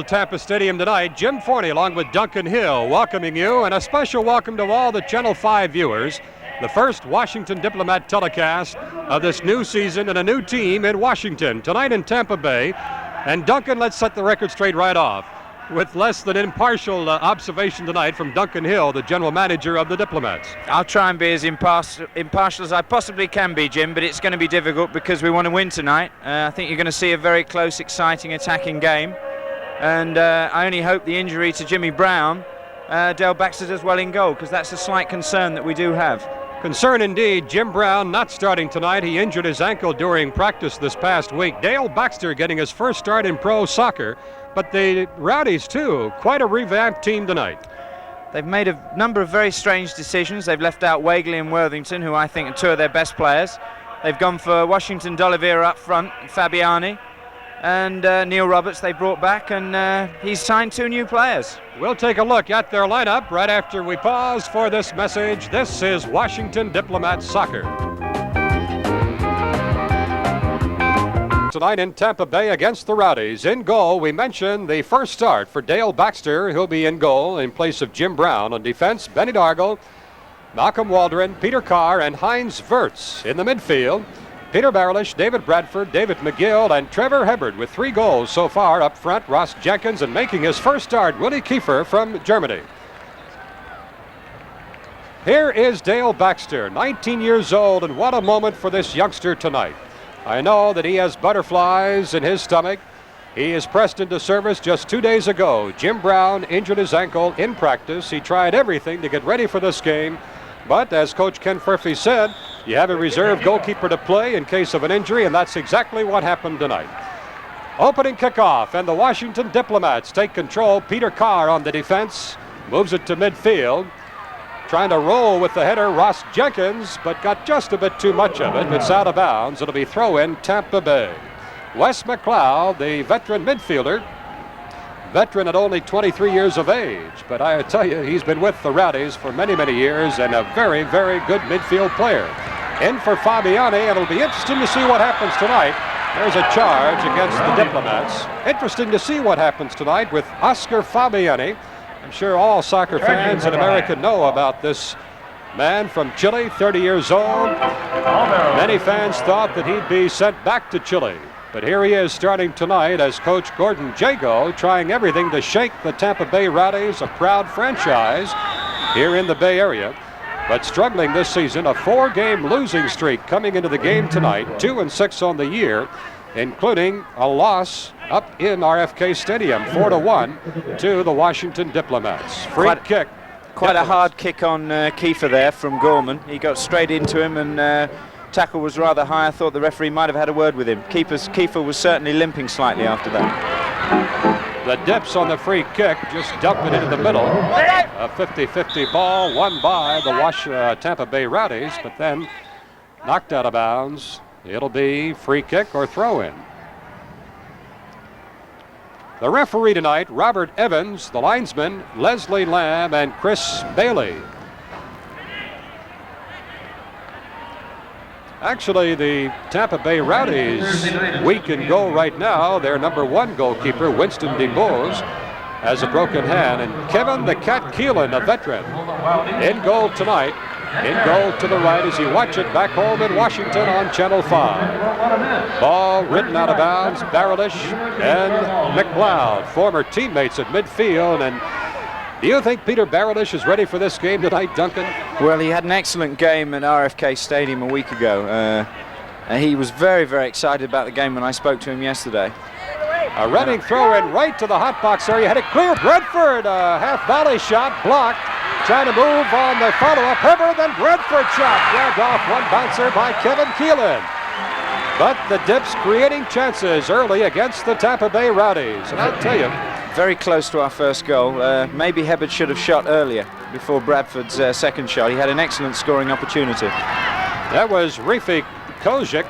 Tampa Stadium tonight. Jim Forney along with Duncan Hill welcoming you, and a special welcome to all the Channel 5 viewers. The first Washington Diplomat telecast of this new season and a new team in Washington tonight in Tampa Bay. And Duncan, let's set the record straight right off with less than impartial observation tonight from Duncan Hill, the general manager of the Diplomats. I'll try and be as impartial as I possibly can be, Jim, but it's going to be difficult because we want to win tonight. I think you're going to see a very close, exciting, attacking game. And I only hope the injury to Jimmy Brown, Dale Baxter does well in goal, because that's a slight concern that we do have. Concern indeed. Jim Brown not starting tonight. He injured his ankle during practice this past week. Dale Baxter getting his first start in pro soccer. But the Rowdies, too, quite a revamped team tonight. They've made a number of very strange decisions. They've left out Wagley and Worthington, who I think are two of their best players. They've gone for Washington D'Oliveira up front, Fabiani. And Neil Roberts they brought back, and he's signed two new players. We'll take a look at their lineup right after we pause for this message. This is Washington Diplomats Soccer. Tonight in Tampa Bay against the Rowdies. In goal, we mentioned the first start for Dale Baxter. He'll be in goal in place of Jim Brown. On defense, Benny Dargle, Malcolm Waldron, Peter Carr, and Heinz Wirtz. In the midfield, Peter Barelish, David Bradford, David McGill, and Trevor Hebard with 3 goals so far. Up front, Ross Jenkins, and making his first start, Willie Kiefer from Germany. Here is Dale Baxter, 19 years old, and what a moment for this youngster tonight. I know that he has butterflies in his stomach. He is pressed into service just 2 days ago. Jim Brown injured his ankle in practice. He tried everything to get ready for this game. But as Coach Ken Furphy said, you have a reserve goalkeeper to play in case of an injury, and that's exactly what happened tonight. Opening kickoff, and the Washington Diplomats take control. Peter Carr on the defense, moves it to midfield. Trying to roll with the header, Ross Jenkins, but got just a bit too much of it. It's out of bounds. It'll be throw-in Tampa Bay. Wes McLeod, the veteran midfielder, veteran at only 23 years of age, but I tell you, he's been with the Rowdies for many, many years and a very, very good midfield player. In for Fabiani, and it'll be interesting to see what happens tonight. There's a charge against the Diplomats. Interesting to see what happens tonight with Oscar Fabiani. I'm sure all soccer fans in America know about this man from Chile, 30 years old. Many fans thought that he'd be sent back to Chile. But here he is starting tonight as Coach Gordon Jago, trying everything to shake the Tampa Bay Rowdies, a proud franchise here in the Bay Area, but struggling this season. A 4-game losing streak coming into the game tonight, 2-6 on the year, including a loss up in RFK Stadium, 4-1 to the Washington Diplomats. Free kick. Quite a hard kick on Kiefer there from Gorman. He got straight into him, and tackle was rather high. I thought the referee might have had a word with him. Kiefer was certainly limping slightly after that. The Dips on the free kick, just dump it into the middle. A 50-50 ball won by the Tampa Bay Rowdies, but then knocked out of bounds. It'll be free kick or throw-in. The referee tonight, Robert Evans. The linesman, Leslie Lamb and Chris Bailey. Actually, the Tampa Bay Rowdies weak in goal right now. Their number 1 goalkeeper, Winston DeBose, has a broken hand. And Kevin the Cat Keelan, a veteran, in goal tonight. In goal to the right as you watch it back home in Washington on Channel 5. Ball ridden out of bounds. Barelish and McLeod, former teammates at midfield. And do you think Peter Barelish is ready for this game tonight, Duncan? Well, he had an excellent game at RFK Stadium a week ago. He was very, very excited about the game when I spoke to him yesterday. A running throw in right to the hot box area. Had it clear. Bradford, a half volley shot blocked. Trying to move on the follow-up. Hebard, then Bradford shot. Grabbed off one bouncer by Kevin Keelan. But the Dips creating chances early against the Tampa Bay Rowdies. And I'll tell you, very close to our first goal. Maybe Hebard should have shot earlier before Bradford's second shot. He had an excellent scoring opportunity. That was Rifik Kojic,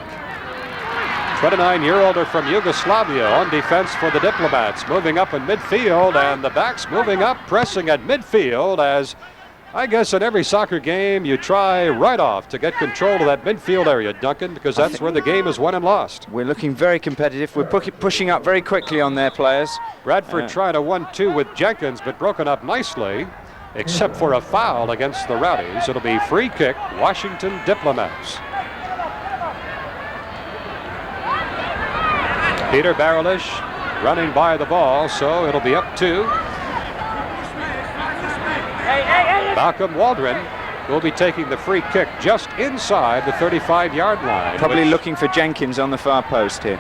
29-year-older from Yugoslavia, on defense for the Diplomats, moving up in midfield, and the backs moving up, pressing at midfield as I guess in every soccer game, you try right off to get control of that midfield area, Duncan, because that's where the game is won and lost. We're looking very competitive. We're pushing up very quickly on their players. Bradford trying to 1-2 with Jenkins, but broken up nicely, except for a foul against the Rowdies. It'll be free kick, Washington Diplomats. Peter Barrelish running by the ball, so it'll be up 2. Malcolm Waldron will be taking the free kick just inside the 35-yard line. Probably looking for Jenkins on the far post here.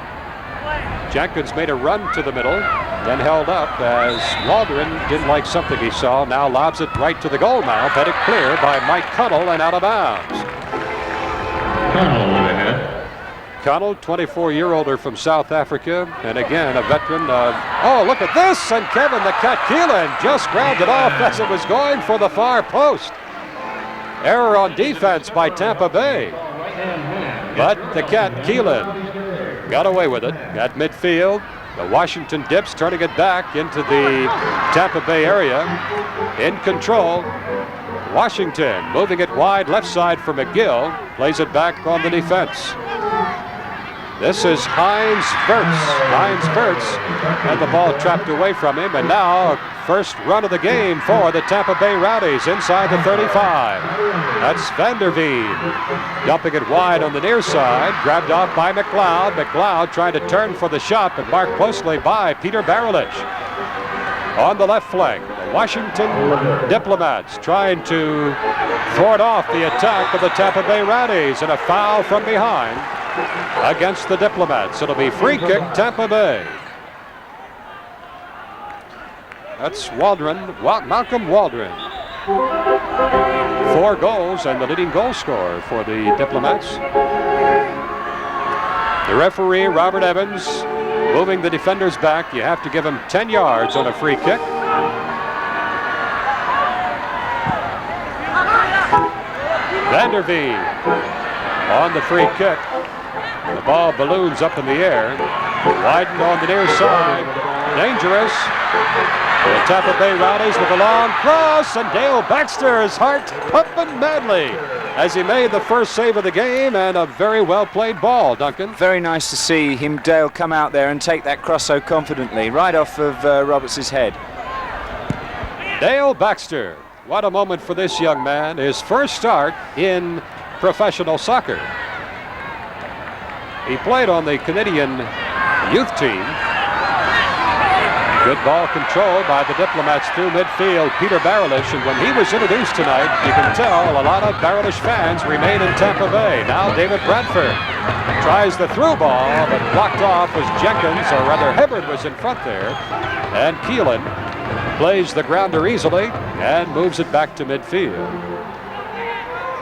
Jenkins made a run to the middle, then held up as Waldron didn't like something he saw. Now lobs it right to the goal mouth, headed clear by Mike Connell and out of bounds. Connell with a head. Connell, 24-year-older from South Africa, and again a veteran of, oh, look at this, and Kevin the Cat Keelan just grabbed it off as it was going for the far post. Error on defense by Tampa Bay, but the Cat Keelan got away with it at midfield. The Washington Dips turning it back into the Tampa Bay area, in control. Washington moving it wide left side for McGill, plays it back on the defense. This is Heinz Verts, and the ball trapped away from him, and now first run of the game for the Tampa Bay Rowdies inside the 35. That's Vanderveen dumping it wide on the near side, grabbed off by McLeod. McLeod trying to turn for the shot, but marked closely by Peter Barrelish. On the left flank, the Washington Diplomats trying to thwart off the attack of the Tampa Bay Rowdies, and a foul from behind against the Diplomats. It'll be free kick, Tampa Bay. That's Malcolm Waldron. 4 goals and the leading goal scorer for the Diplomats. The referee, Robert Evans, moving the defenders back. You have to give him 10 yards on a free kick. Vanderveen on the free kick. The ball balloons up in the air. Widened on the near side. Dangerous. The Tampa Bay Rowdies with a long cross, and Dale Baxter's heart pumping madly as he made the first save of the game, and a very well played ball, Duncan. Very nice to see him, Dale, come out there and take that cross so confidently, right off of Roberts' head. Dale Baxter, what a moment for this young man. His first start in professional soccer. He played on the Canadian youth team. Good ball control by the Diplomats through midfield, Peter Barrelish, and when he was introduced tonight, you can tell a lot of Barrelish fans remain in Tampa Bay. Now David Bradford tries the through ball, but blocked off was Jenkins, or rather Hibbard was in front there, and Keelan plays the grounder easily and moves it back to midfield.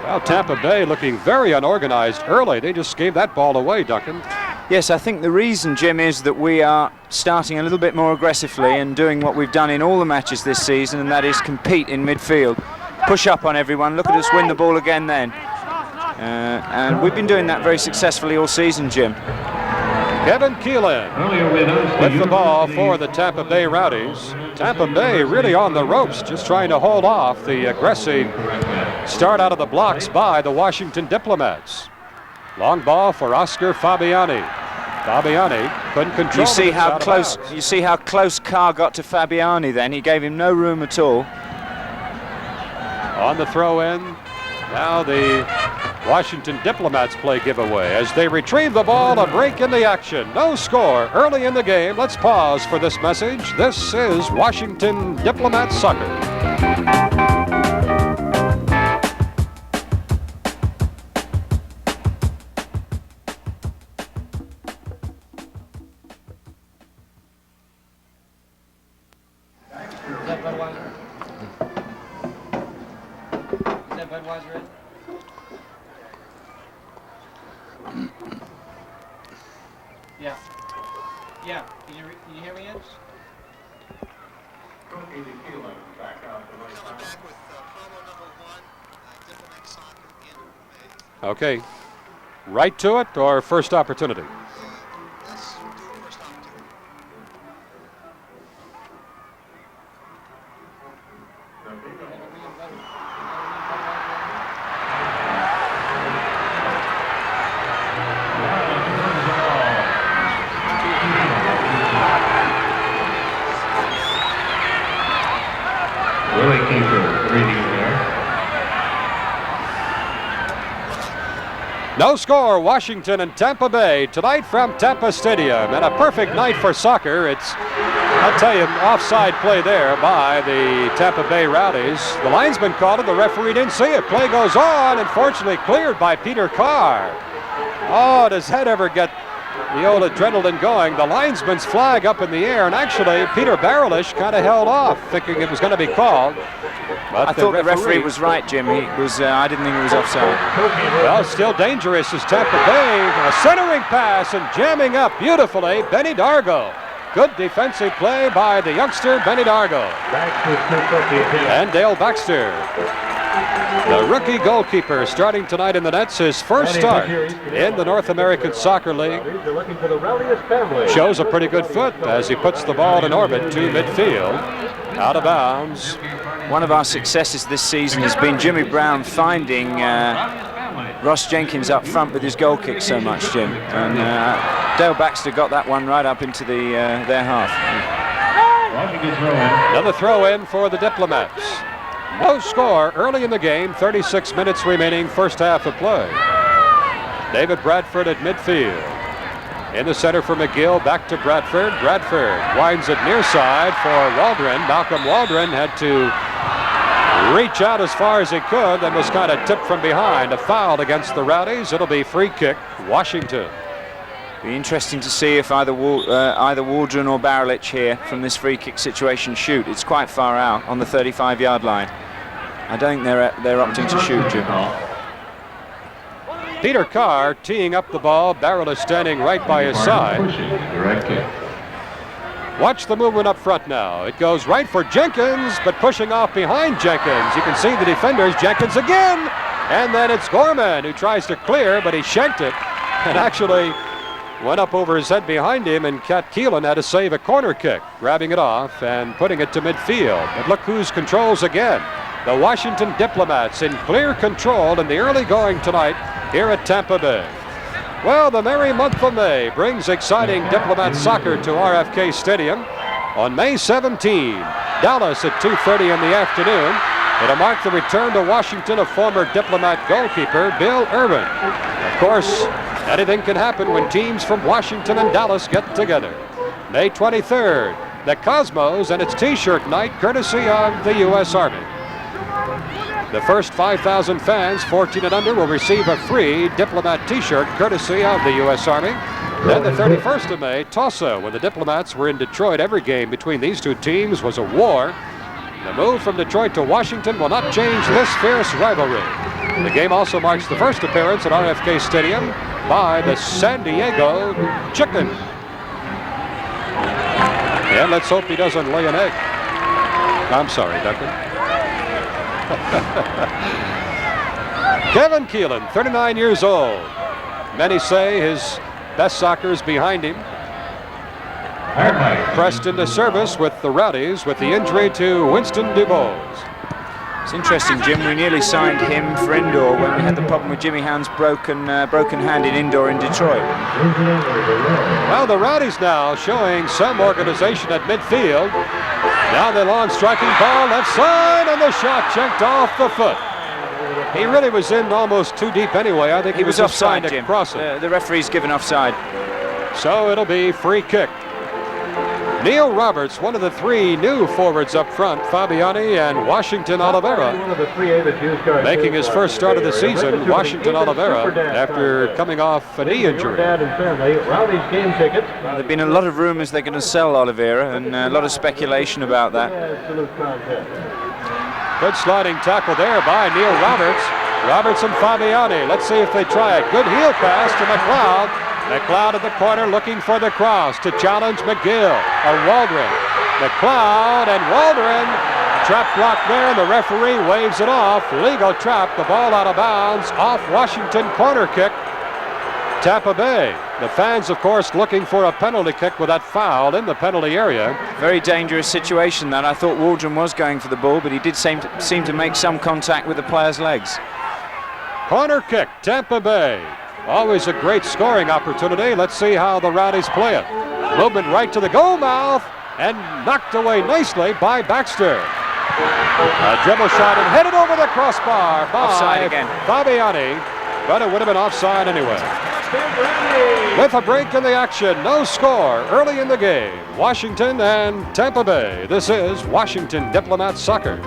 Well, Tampa Bay looking very unorganized early. They just gave that ball away, Duncan. Yes, I think the reason, Jim, is that we are starting a little bit more aggressively and doing what we've done in all the matches this season, and that is compete in midfield. Push up on everyone. Look at us win the ball again then. And we've been doing that very successfully all season, Jim. Kevin Keelan with the ball for the Tampa Bay Rowdies. Tampa Bay really on the ropes, just trying to hold off the aggressive start out of the blocks by the Washington Diplomats. Long ball for Oscar Fabiani. Fabiani couldn't control. You see how close. You see how close Carr got to Fabiani. Then he gave him no room at all. On the throw in, now the Washington Diplomats play giveaway as they retrieve the ball. A break in the action. No score early in the game. Let's pause for this message. This is Washington Diplomats soccer. Yeah. Can you hear me, Ed? Okay. Right to it or first opportunity? Let's do first opportunity. Keeper reading there. No score, Washington and Tampa Bay tonight from Tampa Stadium, and a perfect night for soccer. It's, I'll tell you, offside play there by the Tampa Bay Rowdies. The linesman called it, the referee didn't see it. Play goes on, and fortunately cleared by Peter Carr. Oh, does that ever get the old adrenaline going? The linesman's flag up in the air, and actually Peter Barrelish kind of held off, thinking it was going to be called. But I thought the referee was right, Jim. He was. I didn't think it was offside. Well, still dangerous is Tampa Bay. A centering pass and jamming up beautifully, Benny Dargo. Good defensive play by the youngster, Benny Dargo. And Dale Baxter, the rookie goalkeeper, starting tonight in the nets, his first start in the North American Soccer League. Shows a pretty good foot as he puts the ball in orbit to midfield, out of bounds. One of our successes this season has been Jimmy Brown finding Ross Jenkins up front with his goal kick so much, Jim. And Dale Baxter got that one right up into their half. Another throw in for the Diplomats. No score early in the game, 36 minutes remaining, first half of play. David Bradford at midfield. In the center for McGill, back to Bradford. Bradford winds it near side for Waldron. Malcolm Waldron had to reach out as far as he could and was kind of tipped from behind. A foul against the Rowdies. It'll be free kick, Washington. Be interesting to see if either Waldron or Barrelich here from this free kick situation shoot. It's quite far out on the 35-yard line. I don't think they're opting to shoot, Jim. Peter Carr teeing up the ball. Barrel is standing right by his side. Watch the movement up front now. It goes right for Jenkins, but pushing off behind Jenkins. You can see the defenders. Jenkins again. And then it's Gorman who tries to clear, but he shanked it. And actually went up over his head behind him, and Cat Keelan had to save a corner kick, grabbing it off and putting it to midfield. But look who's controls again. The Washington Diplomats in clear control in the early going tonight here at Tampa Bay. Well, the merry month of May brings exciting Diplomat soccer to RFK Stadium on May 17. Dallas at 2:30 in the afternoon. It'll mark the return to Washington of former Diplomat goalkeeper Bill Irvin. Of course, anything can happen when teams from Washington and Dallas get together. May 23rd, the Cosmos and its T-shirt night, courtesy of the U.S. Army. The first 5,000 fans, 14 and under, will receive a free Diplomat T-shirt courtesy of the U.S. Army. Then the 31st of May, Tulsa, when the Diplomats were in Detroit. Every game between these two teams was a war. The move from Detroit to Washington will not change this fierce rivalry. The game also marks the first appearance at RFK Stadium by the San Diego Chicken. And let's hope he doesn't lay an egg. I'm sorry, Duncan. Kevin Keelan, 39 years old. Many say his best soccer is behind him. Pressed into service with the Rowdies with the injury to Winston DuBose. It's interesting, Jim. We nearly signed him for indoor when we had the problem with Jimmy Hound's broken hand in indoor in Detroit. Well, the Rowdies now showing some organization at midfield. Now the long striking ball left side, and the shot checked off the foot. He really was in almost too deep anyway. I think he was offside, to Jim. Cross it. The referee's given offside. So it'll be free kick. Neil Roberts, one of the three new forwards up front, Fabiani and Washington Oliveira, making his first start of the season. Washington Oliveira, after coming off a knee injury. There have been a lot of rumors they're going to sell Oliveira, and a lot of speculation about that. Good sliding tackle there by Neil Roberts. Roberts and Fabiani. Let's see if they try it. Good heel pass to McLeod. McLeod at the corner looking for the cross to challenge McGill or Waldron. McLeod and Waldron. Trap block there, and the referee waves it off. Legal trap, the ball out of bounds, off Washington, corner kick. Tampa Bay. The fans, of course, looking for a penalty kick with that foul in the penalty area. Very dangerous situation that. I thought Waldron was going for the ball, but he did seem to make some contact with the player's legs. Corner kick, Tampa Bay. Always a great scoring opportunity. Let's see how the Rowdies play it. Movement right to the goal mouth and knocked away nicely by Baxter. A dribble shot and headed over the crossbar by Offside again. Fabiani, but it would have been offside anyway. With a break in the action, no score early in the game. Washington and Tampa Bay. This is Washington Diplomats soccer.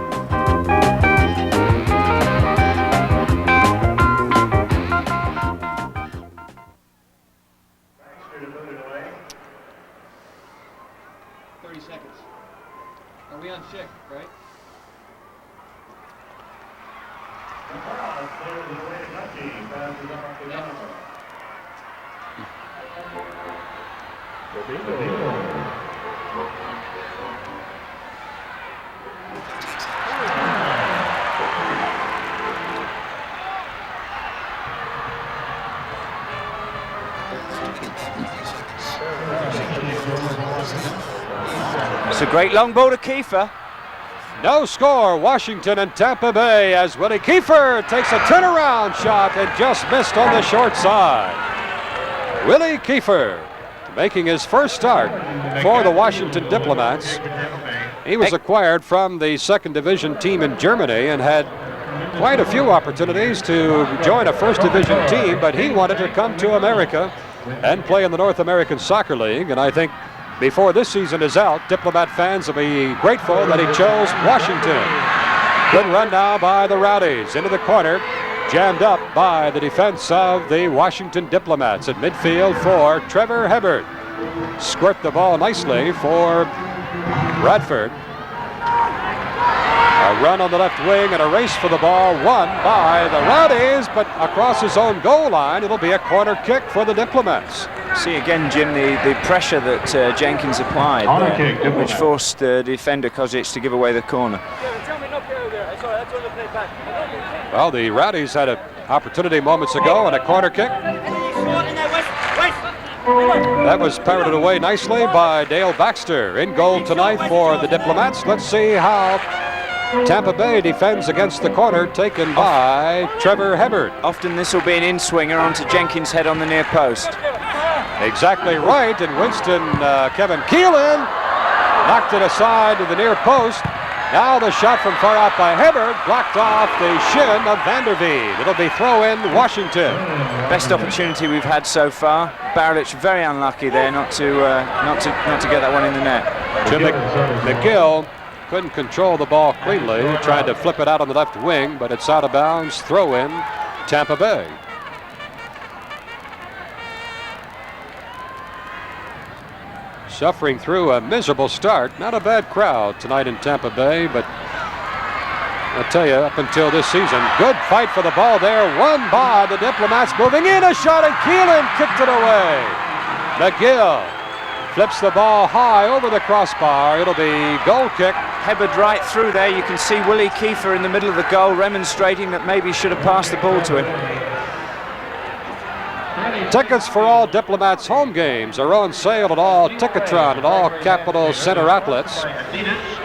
Are we on shift, right? It's a great long ball to Kiefer. No score, Washington and Tampa Bay, as Willie Kiefer takes a turnaround shot and just missed on the short side. Willie Kiefer making his first start for the Washington Diplomats. He was acquired from the second division team in Germany and had quite a few opportunities to join a first division team, but he wanted to come to America and play in the North American Soccer League, and I think before this season is out, Diplomat fans will be grateful that he chose Washington. Good run now by the Rowdies into the corner, jammed up by the defense of the Washington Diplomats. At midfield for Trevor Hebert. Squirt the ball nicely for Bradford. A run on the left wing and a race for the ball won by the Rowdies, but across his own goal line, it'll be a corner kick for the Diplomats. See again, Jim, the pressure that Jenkins applied there, which forced defender Kozic to give away the corner. Well, the Rowdies had an opportunity moments ago and a corner kick. That was parroted away nicely by Dale Baxter. In goal tonight for the Diplomats. Let's see how Tampa Bay defends against the corner taken by Trevor Hebert. Often this will be an in-swinger onto Jenkins' head on the near post. Exactly right, and Winston, Kevin Keelan knocked it aside to the near post. Now the shot from far out by Hebert blocked off the shin of Vanderveen. It'll be throw-in Washington. Best opportunity we've had so far. Barlich very unlucky there not to get that one in the net. Jim McGill couldn't control the ball cleanly. Tried to flip it out on the left wing, but it's out of bounds. Throw-in Tampa Bay. Suffering through a miserable start. Not a bad crowd tonight in Tampa Bay, but I'll tell you, up until this season, good fight for the ball there. Won by the Diplomats, moving in, a shot, and Keelan kicked it away. McGill flips the ball high over the crossbar. It'll be goal kick. Hebert right through there. You can see Willie Kiefer in the middle of the goal remonstrating that maybe he should have passed the ball to him. Tickets for all Diplomats home games are on sale at all Ticketron and all Capital Center outlets.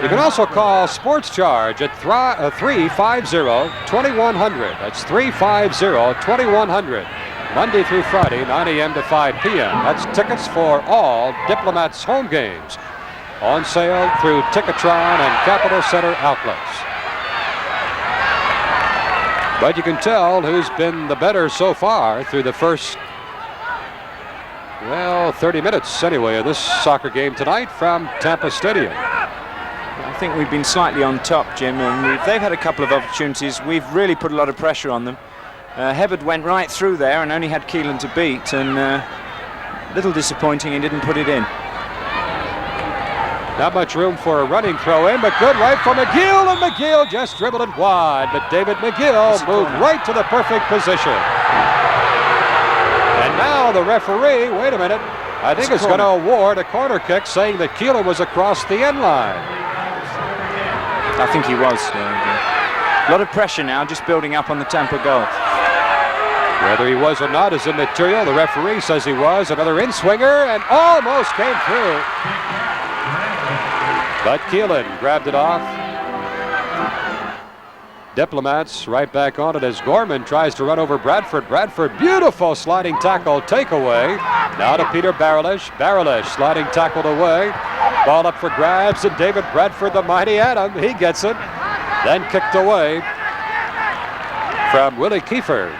You can also call Sports Charge at 350-2100. That's 350-2100. Monday through Friday, 9 a.m. to 5 p.m. That's tickets for all Diplomats home games. On sale through Ticketron and Capital Center outlets. But you can tell who's been the better so far through the first, 30 minutes anyway of this soccer game tonight from Tampa Stadium. I think we've been slightly on top, Jim, and they've had a couple of opportunities. We've really put a lot of pressure on them. Hebert went right through there and only had Keelan to beat, and a little disappointing he didn't put it in. Not much room for a running throw in, but good right for McGill, and McGill just dribbled it wide, but David McGill moved right to the perfect position. And now the referee, wait a minute, I think it's going to award a corner kick, saying that Keelan was across the end line. I think he was. A lot of pressure now, just building up on the Tampa goal. Whether he was or not is immaterial. The referee says he was. Another in-swinger, and almost came through. But Keelan grabbed it off. Diplomats right back on it as Gorman tries to run over Bradford. Bradford, beautiful sliding tackle, takeaway. Now to Peter Barelish. Barelish sliding tackled away. Ball up for grabs, and David Bradford, the mighty Adam, he gets it. Then kicked away from Willie Kiefer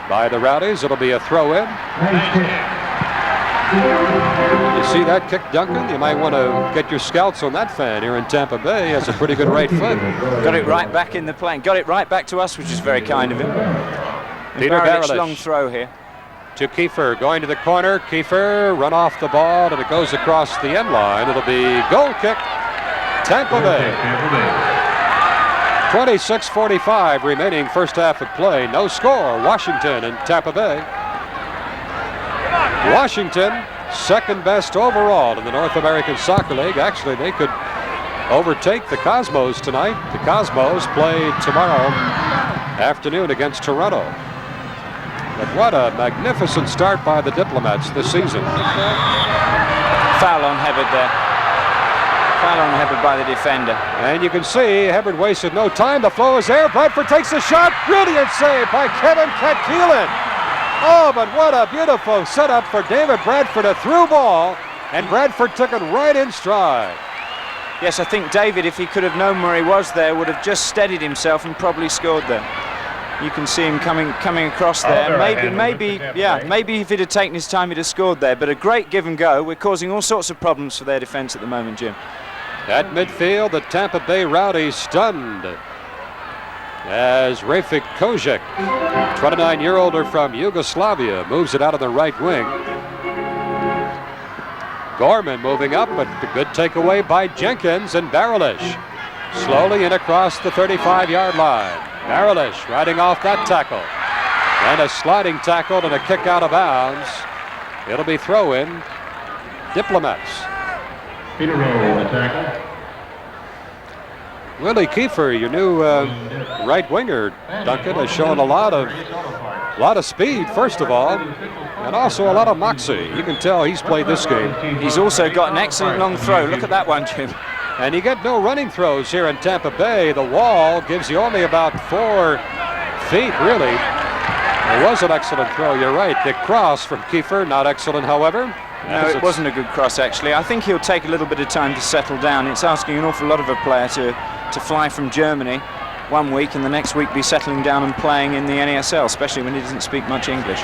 by the Rowdies. It'll be a throw in. You see that kick, Duncan? You might want to get your scouts on that fan here in Tampa Bay. He has a pretty good right foot. Got it right back in the plane. Got it right back to us, which is very kind of him. Peter Barelish. Long throw here. To Kiefer, going to the corner. Kiefer run off the ball, and it goes across the end line. It'll be goal kick, Tampa Bay. 26:45 remaining first half of play. No score, Washington and Tampa Bay. Washington, second best overall in the North American Soccer League. Actually, they could overtake the Cosmos tonight. The Cosmos play tomorrow afternoon against Toronto. But what a magnificent start by the Diplomats this season. Foul on Hibbard there. Foul on Hibbard by the defender. And you can see Hibbard wasted no time. The flow is there. Bradford takes the shot. Brilliant save by Kevin Katkeelan. Oh, but what a beautiful setup for David Bradford. A through ball, and Bradford took it right in stride. Yes, I think David, if he could have known where he was there, would have just steadied himself and probably scored there. You can see him coming across there. Maybe if he'd have taken his time, he'd have scored there. But a great give and go. We're causing all sorts of problems for their defence at the moment, Jim. At midfield, the Tampa Bay Rowdies stunned as Rafik Kojic, 29-year-older from Yugoslavia, moves it out of the right wing. Gorman moving up, but a good takeaway by Jenkins, and Barelish slowly in across the 35-yard line. Barelish riding off that tackle. And a sliding tackle and a kick out of bounds. It'll be throw-in, Diplomats. Peter Rowe, the tackle. Willie Kiefer, your new right winger, Duncan, has shown a lot of speed, first of all, and also a lot of moxie. You can tell he's played this game. He's also got an excellent long throw. Look at that one, Jim. And you get no running throws here in Tampa Bay. The wall gives you only about 4 feet, really. It was an excellent throw, you're right. The cross from Kiefer, not excellent, however. No, it wasn't a good cross, actually. I think he'll take a little bit of time to settle down. It's asking an awful lot of a player to fly from Germany one week and the next week be settling down and playing in the NASL, especially when he doesn't speak much English.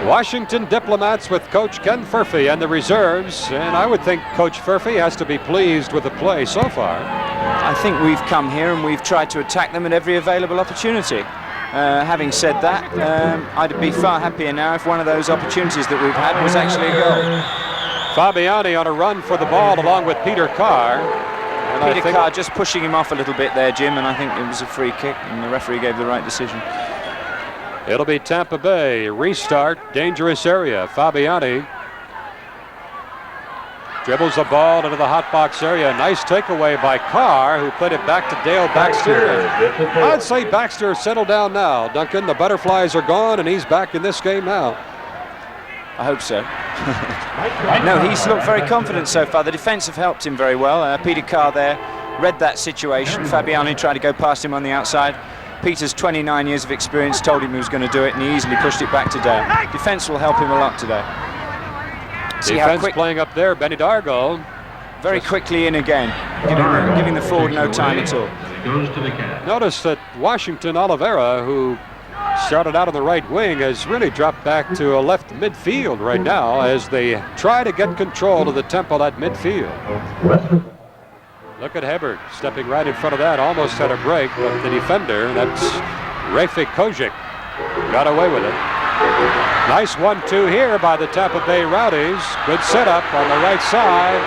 Washington Diplomats with Coach Ken Furphy and the reserves, and I would think Coach Furphy has to be pleased with the play so far. I think we've come here and we've tried to attack them at every available opportunity. Having said that, I'd be far happier now if one of those opportunities that we've had was actually a goal. Fabiani on a run for the ball along with Peter Carr. And Peter Carr just pushing him off a little bit there, Jim, and I think it was a free kick and the referee gave the right decision. It'll be Tampa Bay. Restart. Dangerous area. Fabiani dribbles the ball into the hot box area. Nice takeaway by Carr, who played it back to Dale Baxter. I'd say Baxter settled down now. Duncan, the Butterflies are gone, and he's back in this game now. I hope so. No, he's looked very confident so far. The defence have helped him very well. Peter Carr there read that situation. Fabiani tried to go past him on the outside. Peter's 29 years of experience told him he was going to do it, and he easily pushed it back to Dale. Defence will help him a lot today. Defence playing up there, Benny Dargo. Very quickly in again, giving the forward no time at all. Notice that Washington Oliveira, who started out on the right wing, has really dropped back to a left midfield right now as they try to get control of the tempo at midfield. Look at Hibbard stepping right in front of that, almost had a break, but the defender, that's Rafik Kojic, got away with it. Nice 1-2 here by the Tampa Bay Rowdies. Good setup on the right side.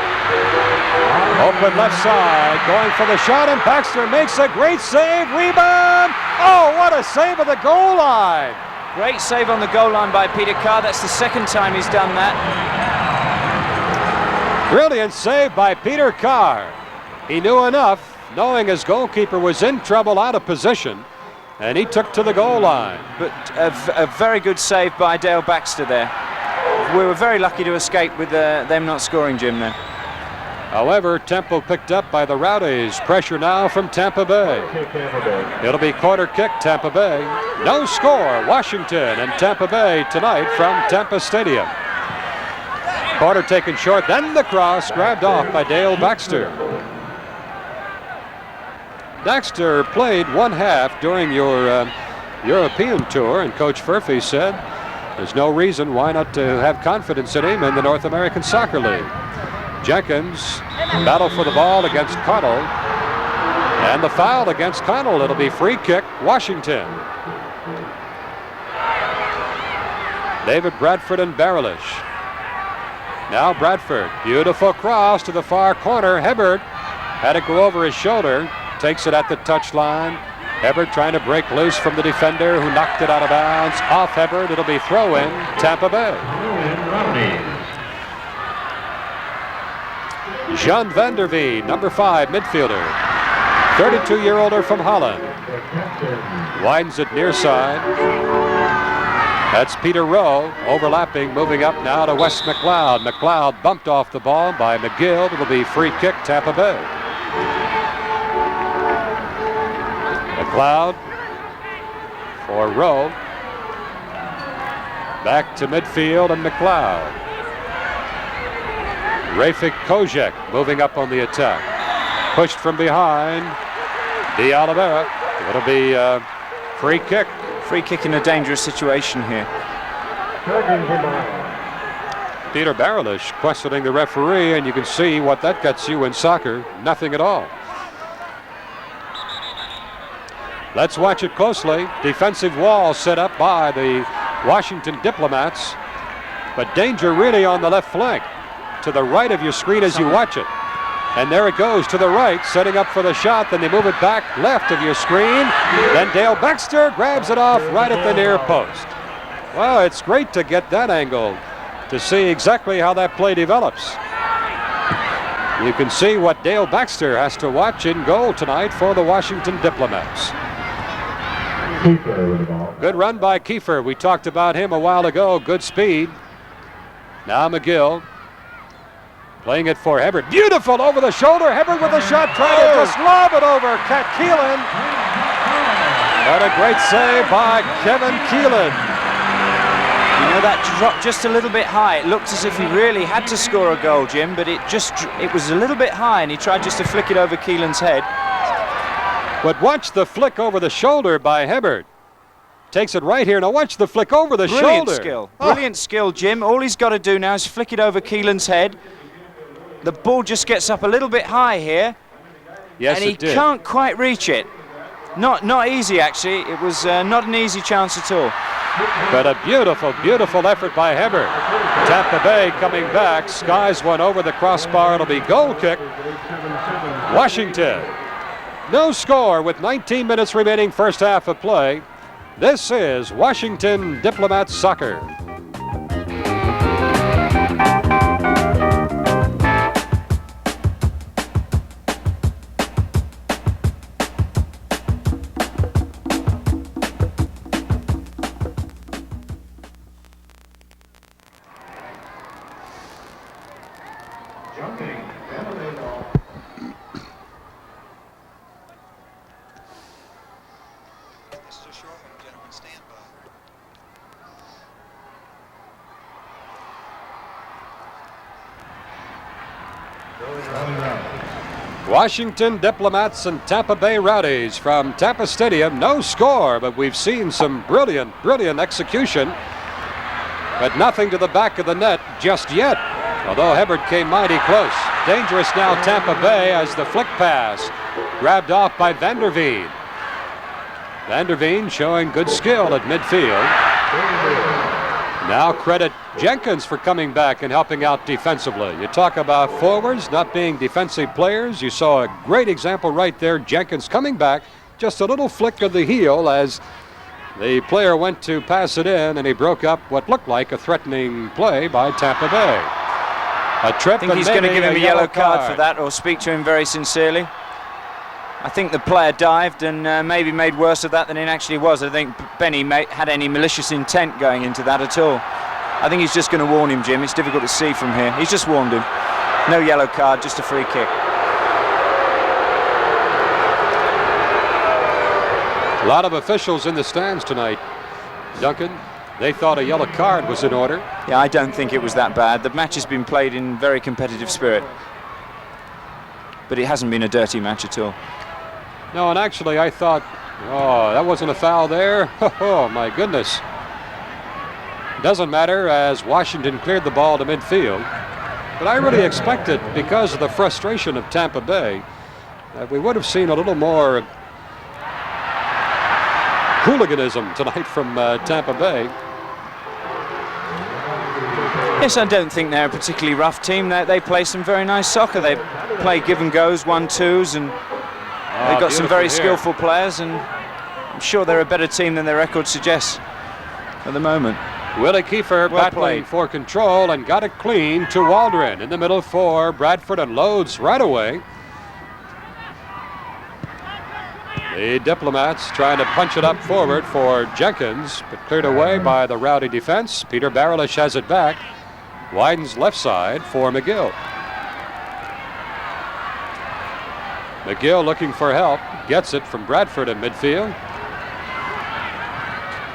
Open left side, going for the shot, and Baxter makes a great save. Rebound! Oh, what a save at the goal line! Great save on the goal line by Peter Carr. That's the second time he's done that. Brilliant save by Peter Carr. He knew enough, knowing his goalkeeper was in trouble, out of position, and he took to the goal line. But a very good save by Dale Baxter there. We were very lucky to escape with them not scoring, Jim, there. However, tempo picked up by the Rowdies. Pressure now from Tampa Bay. It'll be corner kick, Tampa Bay. No score, Washington and Tampa Bay tonight from Tampa Stadium. Corner taken short, then the cross grabbed off by Dale Baxter. Baxter played one half during your European tour, and Coach Furphy said there's no reason why not to have confidence in him in the North American Soccer League. Jenkins battle for the ball against Connell, and the foul against Connell. It'll be free kick, Washington. David Bradford and Barrelish. Now Bradford, beautiful cross to the far corner. Hibbert had it go over his shoulder, takes it at the touchline. Hibbert trying to break loose from the defender who knocked it out of bounds. Off Hibbert, it'll be throw in, Tampa Bay. Jean van der Veen, number 5 midfielder, 32-year-older from Holland. Widens it near side. That's Peter Rowe overlapping, moving up now to Wes McLeod. McLeod bumped off the ball by McGill. It'll be free kick, Tampa Bay. McLeod for Rowe. Back to midfield and McLeod. Rafik Kojek moving up on the attack. Pushed from behind. De Oliveira. It'll be free kick. Free kick in a dangerous situation here. Peter Barrelish questioning the referee, and you can see what that gets you in soccer. Nothing at all. Let's watch it closely. Defensive wall set up by the Washington Diplomats, but danger really on the left flank. To the right of your screen as you watch it. And there it goes to the right, setting up for the shot. Then they move it back left of your screen. Then Dale Baxter grabs it off right at the near post. Well, it's great to get that angle to see exactly how that play develops. You can see what Dale Baxter has to watch in goal tonight for the Washington Diplomats. Good run by Kiefer. We talked about him a while ago. Good speed. Now McGill. Playing it for Hibbert. Beautiful over the shoulder. Hibbert with a shot, trying to just lob it over Cat Keelan. What a great save by Kevin Keelan. You know, that dropped just a little bit high. It looked as if he really had to score a goal, Jim, but it was a little bit high, and he tried just to flick it over Keelan's head. But watch the flick over the shoulder by Hibbert. Takes it right here. Now watch the flick over the shoulder. Brilliant skill, Jim. All he's got to do now is flick it over Keelan's head. The ball just gets up a little bit high here. Yes, and he can't quite reach it. Not easy, actually. It was not an easy chance at all. But a beautiful, beautiful effort by Hibbert. Tampa Bay coming back. Skies one over the crossbar. It'll be goal kick. Washington. No score with 19 minutes remaining first half of play. This is Washington Diplomats Soccer. Washington Diplomats and Tampa Bay Rowdies from Tampa Stadium. No score, but we've seen some brilliant, brilliant execution. But nothing to the back of the net just yet, although Hibbert came mighty close. Dangerous now Tampa Bay as the flick pass grabbed off by Van der Veen. Van der Veen showing good skill at midfield. Now credit Jenkins for coming back and helping out defensively. You talk about forwards not being defensive players. You saw a great example right there. Jenkins coming back, just a little flick of the heel as the player went to pass it in, and he broke up what looked like a threatening play by Tampa Bay. A trip. I think he's going to give him a yellow card for that, or speak to him very sincerely. I think the player dived and maybe made worse of that than it actually was. I think Benny had any malicious intent going into that at all. I think he's just going to warn him, Jim. It's difficult to see from here. He's just warned him. No yellow card, just a free kick. A lot of officials in the stands tonight, Duncan. They thought a yellow card was in order. Yeah, I don't think it was that bad. The match has been played in very competitive spirit. But it hasn't been a dirty match at all. No, and actually I thought, oh, that wasn't a foul there. Oh, my goodness. Doesn't matter, as Washington cleared the ball to midfield. But I really expected, because of the frustration of Tampa Bay, that we would have seen a little more hooliganism tonight from Tampa Bay. Yes, I don't think they're a particularly rough team. They play some very nice soccer. They play give and goes, 1-2s, and they've got some very skillful players, and I'm sure they're a better team than their record suggests at the moment. Willie Kiefer battling for control and got it clean to Waldron in the middle for Bradford, and loads right away. The Diplomats trying to punch it up forward for Jenkins, but cleared away by the Rowdy defense. Peter Barelish has it back. Widens left side for McGill. McGill looking for help. Gets it from Bradford in midfield.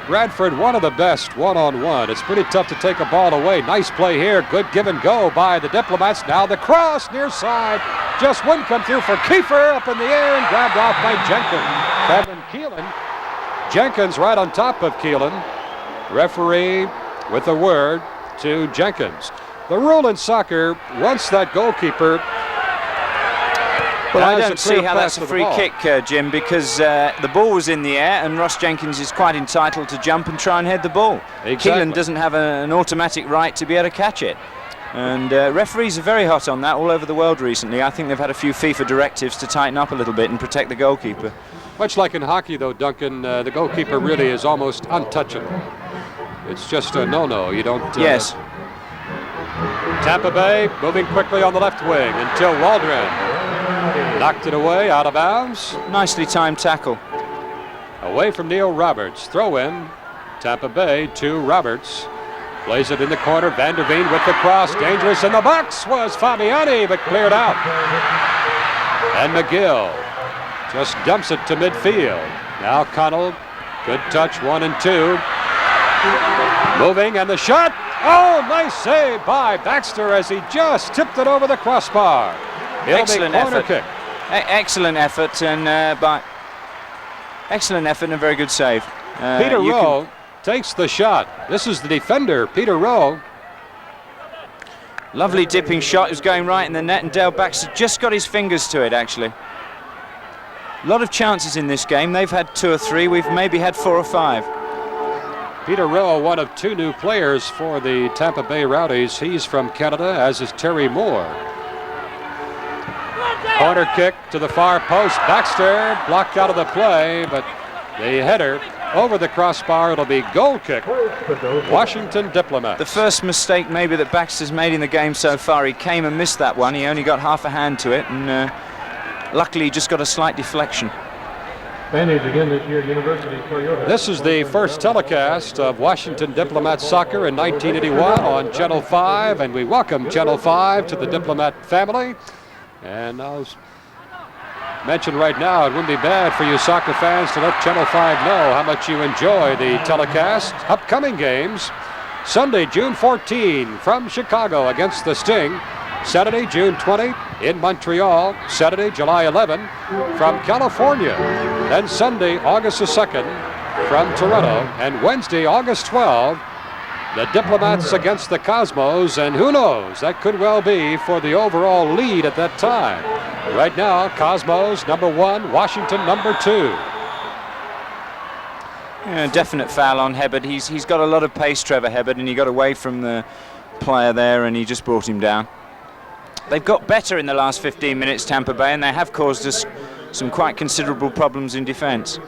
Bradford, one of the best one-on-one. It's pretty tough to take a ball away. Nice play here. Good give and go by the Diplomats. Now the cross near side. Just wouldn't come through for Kiefer, up in the air and grabbed off by Jenkins. Kevin Keelan. Jenkins right on top of Keelan. Referee with a word to Jenkins. The rule in soccer, once that goalkeeper. Well, I don't see how that's a free kick, Jim, because the ball was in the air and Ross Jenkins is quite entitled to jump and try and head the ball. Exactly. Keelan doesn't have an automatic right to be able to catch it. And referees are very hot on that all over the world recently. I think they've had a few FIFA directives to tighten up a little bit and protect the goalkeeper. Much like in hockey, though, Duncan, the goalkeeper really is almost untouchable. It's just a no-no. You don't... Yes. Tampa Bay moving quickly on the left wing until Waldron knocked it away, out of bounds. Nicely timed tackle. Away from Neil Roberts. Throw in. Tampa Bay to Roberts. Plays it in the corner. Van der Veen with the cross. Dangerous in the box was Fabiani, but cleared out. And McGill just dumps it to midfield. Now Connell. Good touch, 1 and 2. Moving, and the shot. Oh, nice save by Baxter as he just tipped it over the crossbar. Excellent effort. Kick. Excellent effort, and excellent effort and a very good save. Peter Rowe takes the shot. This is the defender, Peter Rowe. Lovely dipping shot. It was going right in the net, and Dale Baxter just got his fingers to it, actually. A lot of chances in this game. They've had 2 or 3. We've maybe had 4 or 5. Peter Rowe, one of 2 new players for the Tampa Bay Rowdies. He's from Canada, as is Terry Moore. Corner kick to the far post. Baxter blocked out of the play, but the header over the crossbar. It'll be goal kick. Washington Diplomats. The first mistake maybe that Baxter's made in the game so far. He came and missed that one. He only got half a hand to it, and luckily he just got a slight deflection. Again this year, University Toyota. This is the first telecast of Washington Diplomats soccer in 1981 on Channel 5, and we welcome Channel 5 to the Diplomat family. And I'll mention right now, it wouldn't be bad for you soccer fans to let Channel 5 know how much you enjoy the telecast. Upcoming games: Sunday, June 14 from Chicago against the Sting. Saturday, June 20 in Montreal. Saturday, July 11 from California. Then Sunday, August the 2nd from Toronto. And Wednesday, August 12, the Diplomats against the Cosmos. And who knows, that could well be for the overall lead at that time. Right now, Cosmos number 1, Washington number 2. Yeah, definite foul on Hebert. He's got a lot of pace, Trevor Hebert, and he got away from the player there and he just brought him down. They've got better in the last 15 minutes, Tampa Bay, and they have caused us some quite considerable problems in defense.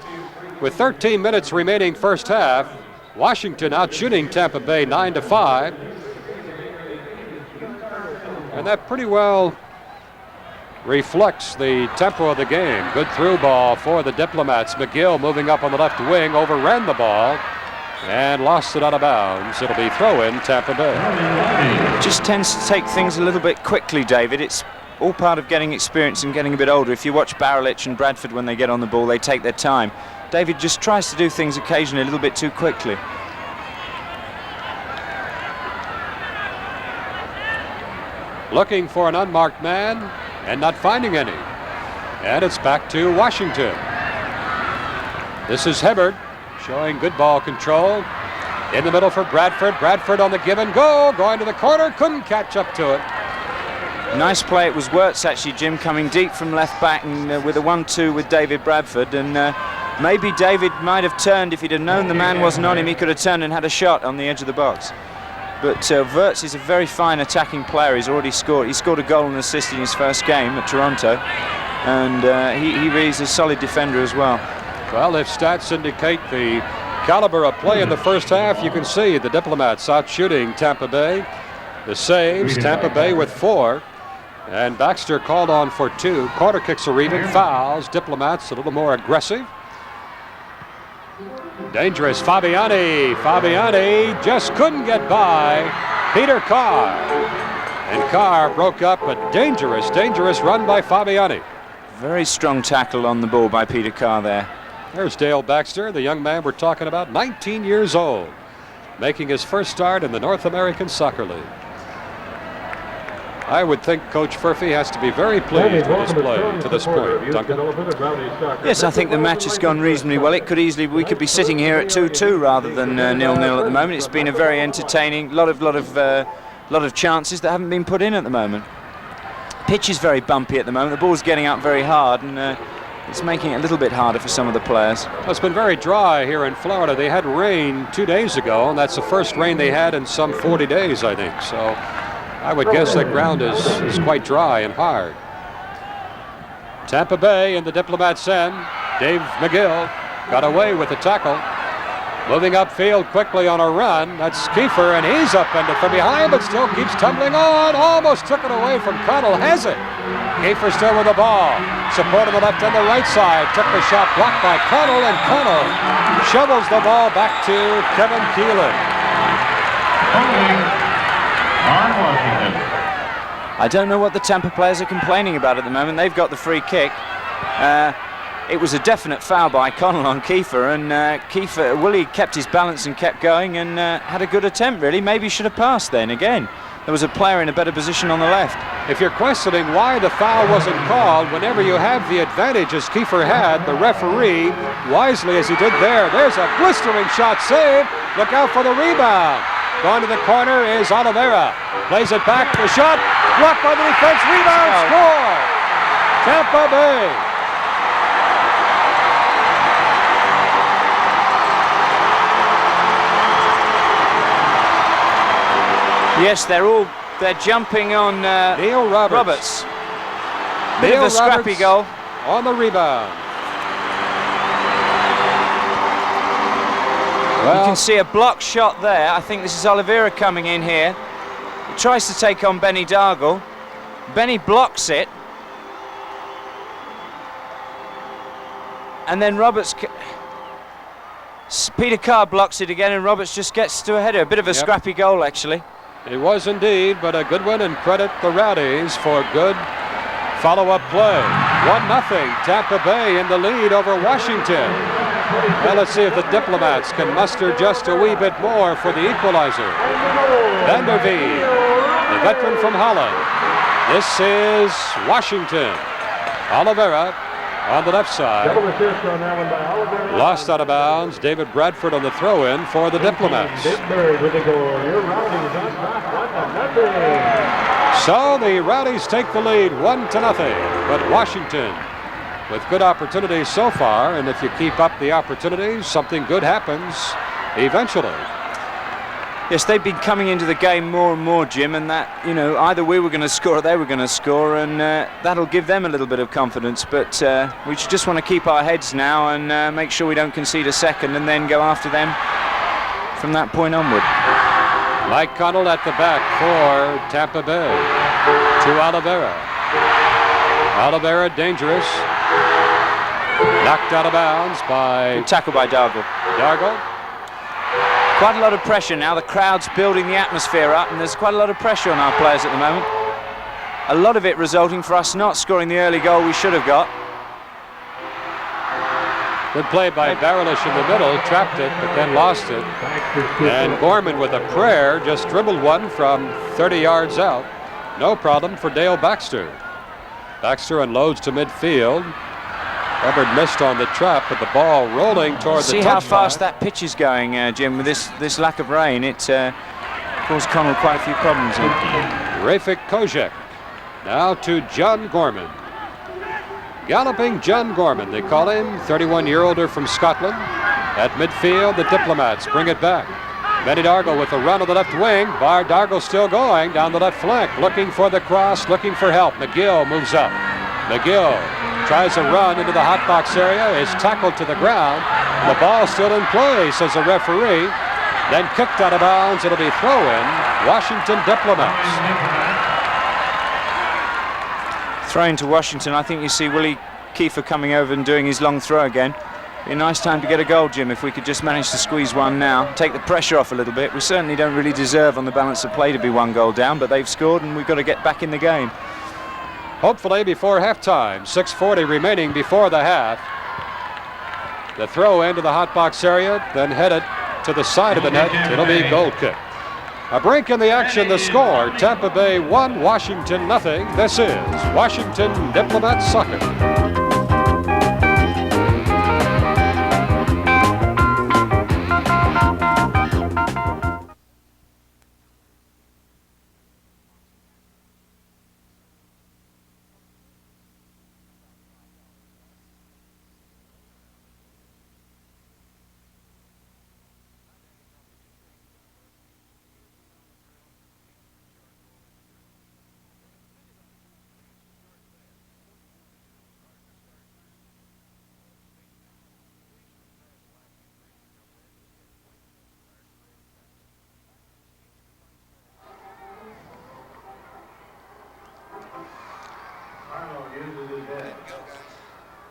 With 13 minutes remaining first half, Washington out shooting Tampa Bay 9-5. And that pretty well reflects the tempo of the game. Good through ball for the Diplomats. McGill moving up on the left wing, overran the ball. and lost it out of bounds. It'll be throw-in Tampa Bay. Just tends to take things a little bit quickly, David. It's all part of getting experience and getting a bit older. If you watch Barrelich and Bradford when they get on the ball, they take their time. David just tries to do things occasionally a little bit too quickly. Looking for an unmarked man and not finding any. And it's back to Washington. This is Hibbert showing good ball control. In the middle for Bradford. Bradford on the give and go. Going to the corner. Couldn't catch up to it. Nice play. It was Wirtz actually, Jim, coming deep from left back and with a 1-2 with David Bradford. And maybe David might have turned. If he'd have known the man wasn't on him, he could have turned and had a shot on the edge of the box. But Wirtz is a very fine attacking player. He's already scored. He scored a goal and assist in his first game at Toronto. And he really is a solid defender as well. Well, if stats indicate the caliber of play in the first half, you can see the Diplomats out shooting Tampa Bay. The saves, Tampa Bay with 4. And Baxter called on for 2. Corner kicks are even. Fouls. Diplomats a little more aggressive. Dangerous. Fabiani. Fabiani just couldn't get by Peter Carr. And Carr broke up a dangerous run by Fabiani. Very strong tackle on the ball by Peter Carr there. There's Dale Baxter, the young man we're talking about, 19 years old, making his first start in the North American Soccer League. I would think Coach Furphy has to be very pleased with his play to this point, Duncan. Yes, I think the match has gone reasonably well. It could easily, we could be sitting here at 2-2 rather than 0-0 at the moment. It's been a very entertaining, lot of chances that haven't been put in at the moment. Pitch is very bumpy at the moment. The ball's getting out very hard, and it's making it a little bit harder for some of the players. Well, it's been very dry here in Florida. They had rain 2 days ago, and that's the first rain they had in some 40 days, I think. So I would guess that ground is quite dry and hard. Tampa Bay in the Diplomats' end. Dave McGill got away with the tackle. Moving upfield quickly on a run. That's Kiefer, and he's upended from behind, but still keeps tumbling on. Almost took it away from Connell. Has it? Kiefer still with the ball. Support on the left and the right side. Took the shot blocked by Connell, and Connell shovels the ball back to Kevin Keelan. I don't know what the Tampa players are complaining about at the moment. They've got the free kick. It was a definite foul by Connell on Kiefer, and Willie kept his balance and kept going and had a good attempt, really. Maybe should have passed then again. There was a player in a better position on the left. If you're questioning why the foul wasn't called, whenever you have the advantage as Kiefer had, the referee, wisely as he did there's a blistering shot saved. Look out for the rebound. Going to the corner is Oliveira. Plays it back, the shot, blocked by the defense, rebound, score! Tampa Bay. Yes, they're jumping on Neil Roberts. Bit of a scrappy goal on the rebound. Well, you can see a block shot there. I think this is Oliveira coming in here. He tries to take on Benny Dargle. Benny blocks it. And then Peter Carr blocks it again, and Roberts just gets to a header. A bit of a scrappy goal, actually. It was indeed, but a good one, and credit the Rowdies for good follow-up play. 1-0, Tampa Bay in the lead over Washington. Well, let's see if the Diplomats can muster just a wee bit more for the equalizer. Van der Veen, the veteran from Holland. This is Washington. Oliveira on the left side. Lost out of bounds. David Bradford on the throw-in for the Diplomats. So the Rowdies take the lead 1-0, but Washington with good opportunities so far, and if you keep up the opportunities, something good happens eventually. Yes, they've been coming into the game more and more, Jim, and that, either we were going to score or they were going to score, and that'll give them a little bit of confidence. But we just want to keep our heads now and make sure we don't concede a second and then go after them from that point onward. Mike Connell at the back for Tampa Bay. To Oliveira. Oliveira dangerous. Knocked out of bounds by... Good tackle by Dargle. Dargle. Quite a lot of pressure now. The crowd's building the atmosphere up, and there's quite a lot of pressure on our players at the moment. A lot of it resulting for us not scoring the early goal we should have got. Good play by Barilish in the middle, trapped it, but then lost it. And Gorman with a prayer just dribbled one from 30 yards out. No problem for Dale Baxter. Baxter unloads to midfield. Hubbard missed on the trap, but the ball rolling toward the touchline. See how fast that pitch is going, Jim, with this lack of rain. It caused Connell quite a few problems. Rafik Kojek. Now to John Gorman. Galloping John Gorman, they call him, 31-year-older from Scotland. At midfield, the Diplomats bring it back. Benny Dargle with a run on the left wing. Bar Dargle still going down the left flank, looking for the cross, looking for help. McGill moves up. McGill tries a run into the hot box area, is tackled to the ground. The ball still in play, says the referee. Then kicked out of bounds. It'll be throw-in. Washington Diplomats. Throwing to Washington. I think you see Willie Kiefer coming over and doing his long throw again. Be a nice time to get a goal, Jim, if we could just manage to squeeze one now. Take the pressure off a little bit. We certainly don't really deserve on the balance of play to be 1 goal down, but they've scored and we've got to get back in the game. Hopefully before halftime. 6:40 remaining before the half. The throw into the hot box area, then headed to the side of the net. It'll be goal kick. A break in the action, the score, Tampa Bay 1, Washington nothing. This is Washington Diplomats Soccer.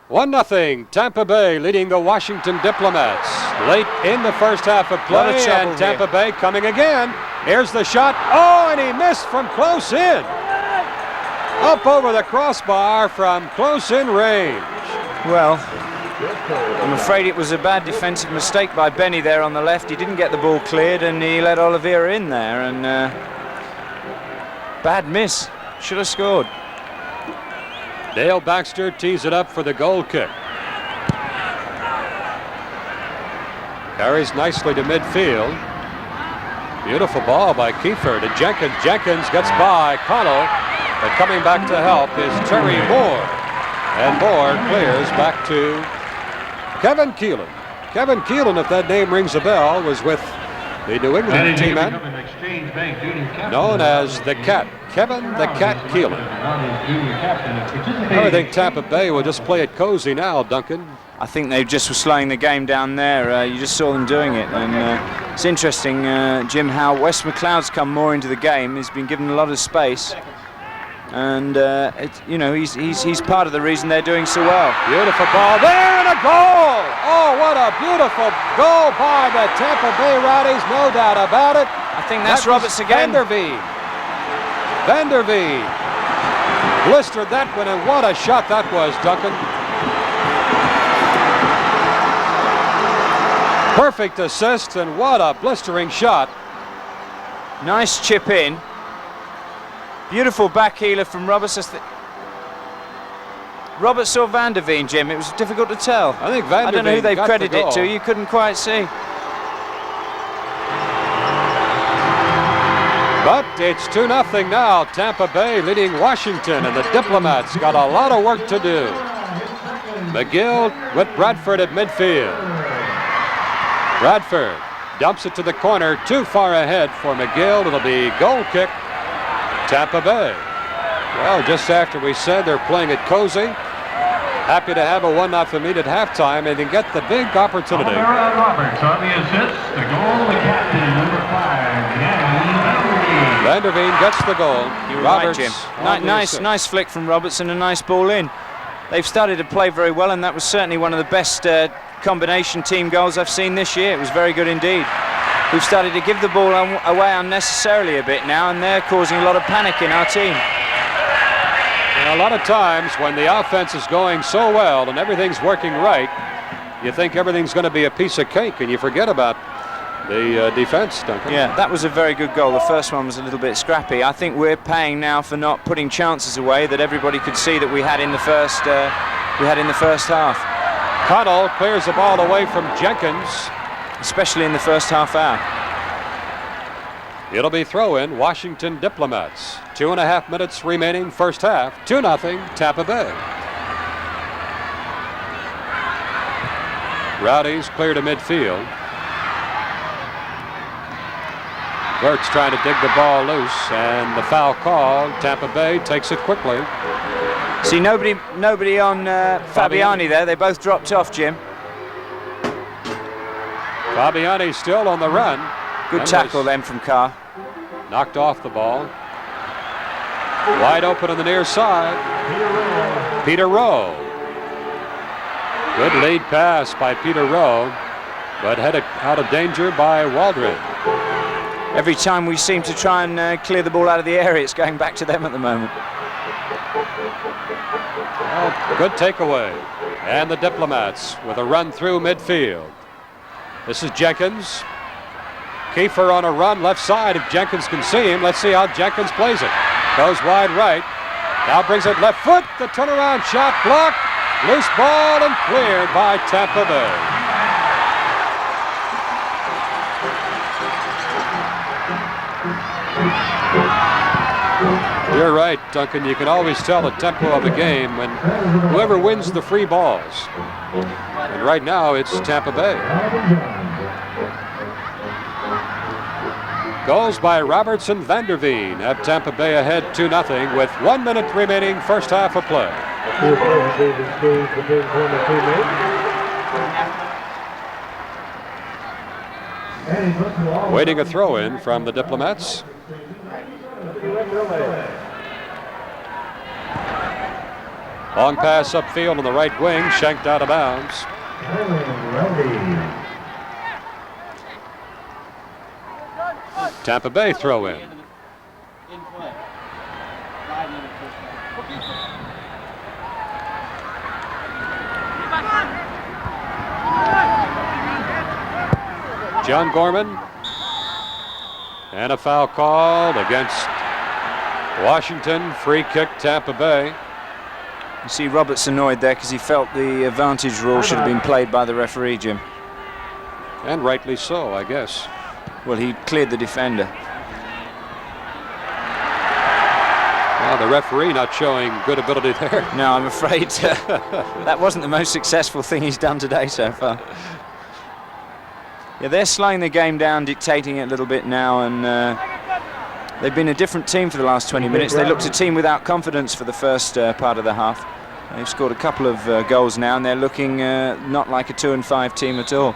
One 0 Tampa Bay leading the Washington Diplomats late in the first half of play, and Tampa Bay coming again. Here's the shot. Oh, and he missed from close in. Up over the crossbar from close in range. Well, I'm afraid it was a bad defensive mistake by Benny there on the left. He didn't get the ball cleared and he let Oliveira in there, and bad miss. Should have scored. Dale Baxter tees it up for the goal kick. Carries nicely to midfield. Beautiful ball by Kiefer to Jenkins. Jenkins gets by Connell, but coming back to help is Terry Moore. And Moore clears back to Kevin Keelan. Kevin Keelan, if that name rings a bell, was with the New England team known as the Cat. Kevin the Cat Keelan. I think Tampa Bay will just play it cozy now, Duncan. I think they just were slowing the game down there. You just saw them doing it, and it's interesting, Jim, how Wes McLeod's come more into the game. He's been given a lot of space, and he's part of the reason they're doing so well. Beautiful ball there, and a goal! Oh, what a beautiful goal by the Tampa Bay Rowdies, no doubt about it. I think that's Roberts again. Vanderveen blistered that one, and what a shot that was, Duncan. Perfect assist, and what a blistering shot. Nice chip in. Beautiful back healer from Roberts. Roberts or Vanderveen, Jim. It was difficult to tell. I think Vanderveen. I don't know who they've credited it to. You couldn't quite see. But it's 2-0 now. Tampa Bay leading Washington, and the Diplomats got a lot of work to do. McGill with Bradford at midfield. Bradford dumps it to the corner, too far ahead for McGill. It'll be goal kick, Tampa Bay. Well, just after we said they're playing it cozy, happy to have a 1-0 lead at halftime and then get the big opportunity. Roberts on the assist, the goal, the captain, number 5, Vanderveen gets the goal. You're right, Jim. Nice flick from Roberts and a nice ball in. They've started to play very well, and that was certainly one of the best combination team goals I've seen this year. It was very good indeed. who've started to give the ball away unnecessarily a bit now, and they're causing a lot of panic in our team. And a lot of times when the offense is going so well and everything's working right, you think everything's going to be a piece of cake, and you forget about the defense, Duncan. Yeah, that was a very good goal. The first one was a little bit scrappy. I think we're paying now for not putting chances away that everybody could see that we had in the first half. Connell clears the ball away from Jenkins, especially in the first half hour. It'll be throw-in, Washington Diplomats. 2.5 minutes remaining first half. 2-0 Tampa Bay. Rowdies clear to midfield. Bert's trying to dig the ball loose, and the foul called. Tampa Bay takes it quickly. See, nobody on Fabiani there. They both dropped off, Jim. Fabiani still on the run. Good tackle then from Carr. Knocked off the ball. Wide open on the near side. Peter Rowe. Good lead pass by Peter Rowe, but headed out of danger by Waldron. Every time we seem to try and clear the ball out of the area, it's going back to them at the moment. Well, good takeaway. And the Diplomats with a run through midfield. This is Jenkins. Kiefer on a run left side if Jenkins can see him. Let's see how Jenkins plays it. Goes wide right. Now brings it left foot. The turnaround shot blocked. Loose ball and cleared by Tampa Bay. You're right, Duncan. You can always tell the tempo of the game when whoever wins the free balls. And right now it's Tampa Bay. Goals by Robertson Vanderveen have Tampa Bay ahead 2-0 with 1 minute remaining first half of play. Waiting a throw in from the Diplomats. Long pass upfield on the right wing, shanked out of bounds. Tampa Bay throw in. John Gorman. And a foul called against Washington. Free kick, Tampa Bay. You see Roberts annoyed there because he felt the advantage rule should have been played by the referee, Jim. And rightly so, I guess. Well, he cleared the defender. Well, the referee not showing good ability there. No, I'm afraid that wasn't the most successful thing he's done today so far. Yeah, they're slowing the game down, dictating it a little bit now, and they've been a different team for the last 20 minutes. They looked a team without confidence for the first part of the half. They've scored a couple of goals now, and they're looking not like a 2-5 team at all.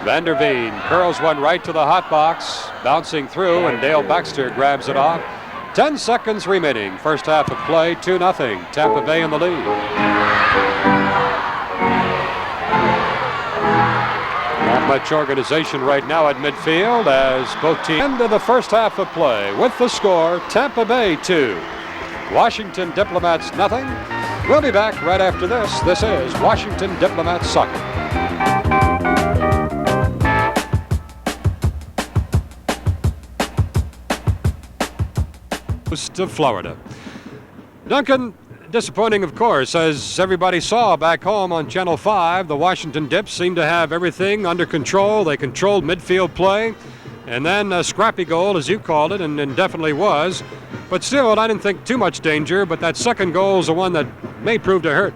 Vanderveen curls one right to the hot box, bouncing through, and Dale Baxter grabs it off. 10 seconds remaining, first half of play, 2-0, Tampa Bay in the lead. Not much organization right now at midfield as both teams end of the first half of play with the score, Tampa Bay 2, Washington Diplomats 0. We'll be back right after this. This is Washington Diplomats Soccer. Of Florida. Duncan, disappointing of course, as everybody saw back home on Channel 5, the Washington Dips seemed to have everything under control. They controlled midfield play, and then a scrappy goal, as you called it, and definitely was. But still, I didn't think too much danger, but that second goal is the one that may prove to hurt.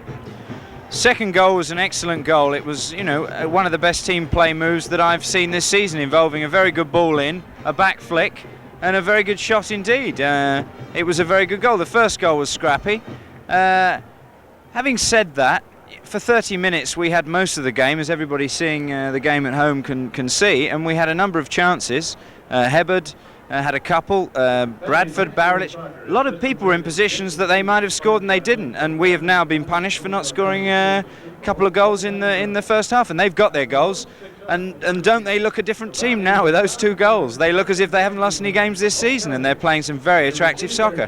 Second goal was an excellent goal. It was, you know, one of the best team play moves that I've seen this season, involving a very good ball in, a back flick, and a very good shot indeed. It was a very good goal. The first goal was scrappy. Having said that, for 30 minutes we had most of the game, as everybody seeing the game at home can see, and we had a number of chances. Hebard had a couple, Bradford, Barrett, a lot of people were in positions that they might have scored and they didn't, and we have now been punished for not scoring a couple of goals in the first half, and they've got their goals. And don't they look a different team now with those 2 goals? They look as if they haven't lost any games this season, and they're playing some very attractive soccer.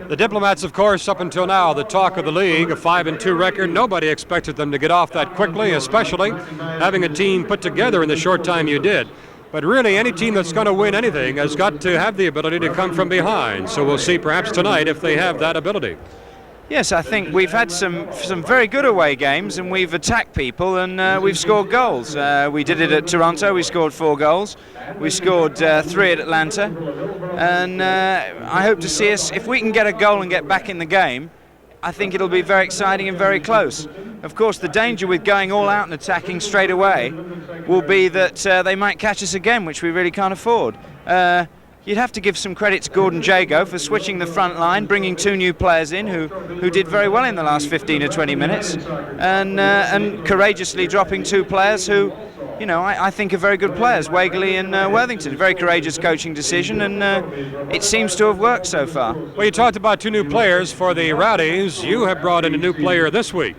The Diplomats, of course, up until now, the talk of the league, a 5-2 record. Nobody expected them to get off that quickly, especially having a team put together in the short time you did. But really, any team that's going to win anything has got to have the ability to come from behind. So we'll see perhaps tonight if they have that ability. Yes, I think we've had some very good away games, and we've attacked people, and we've scored goals. We did it at Toronto. We scored 4 goals. We scored 3 at Atlanta, and I hope to see us, if we can get a goal and get back in the game, I think it'll be very exciting and very close. Of course, the danger with going all out and attacking straight away will be that they might catch us again, which we really can't afford. You'd have to give some credit to Gordon Jago for switching the front line, bringing 2 new players in who did very well in the last 15 or 20 minutes, and courageously dropping 2 players who, you know, I think are very good players, Wagley and Worthington. Very courageous coaching decision, and it seems to have worked so far. Well, you talked about 2 new players for the Rowdies. You have brought in a new player this week.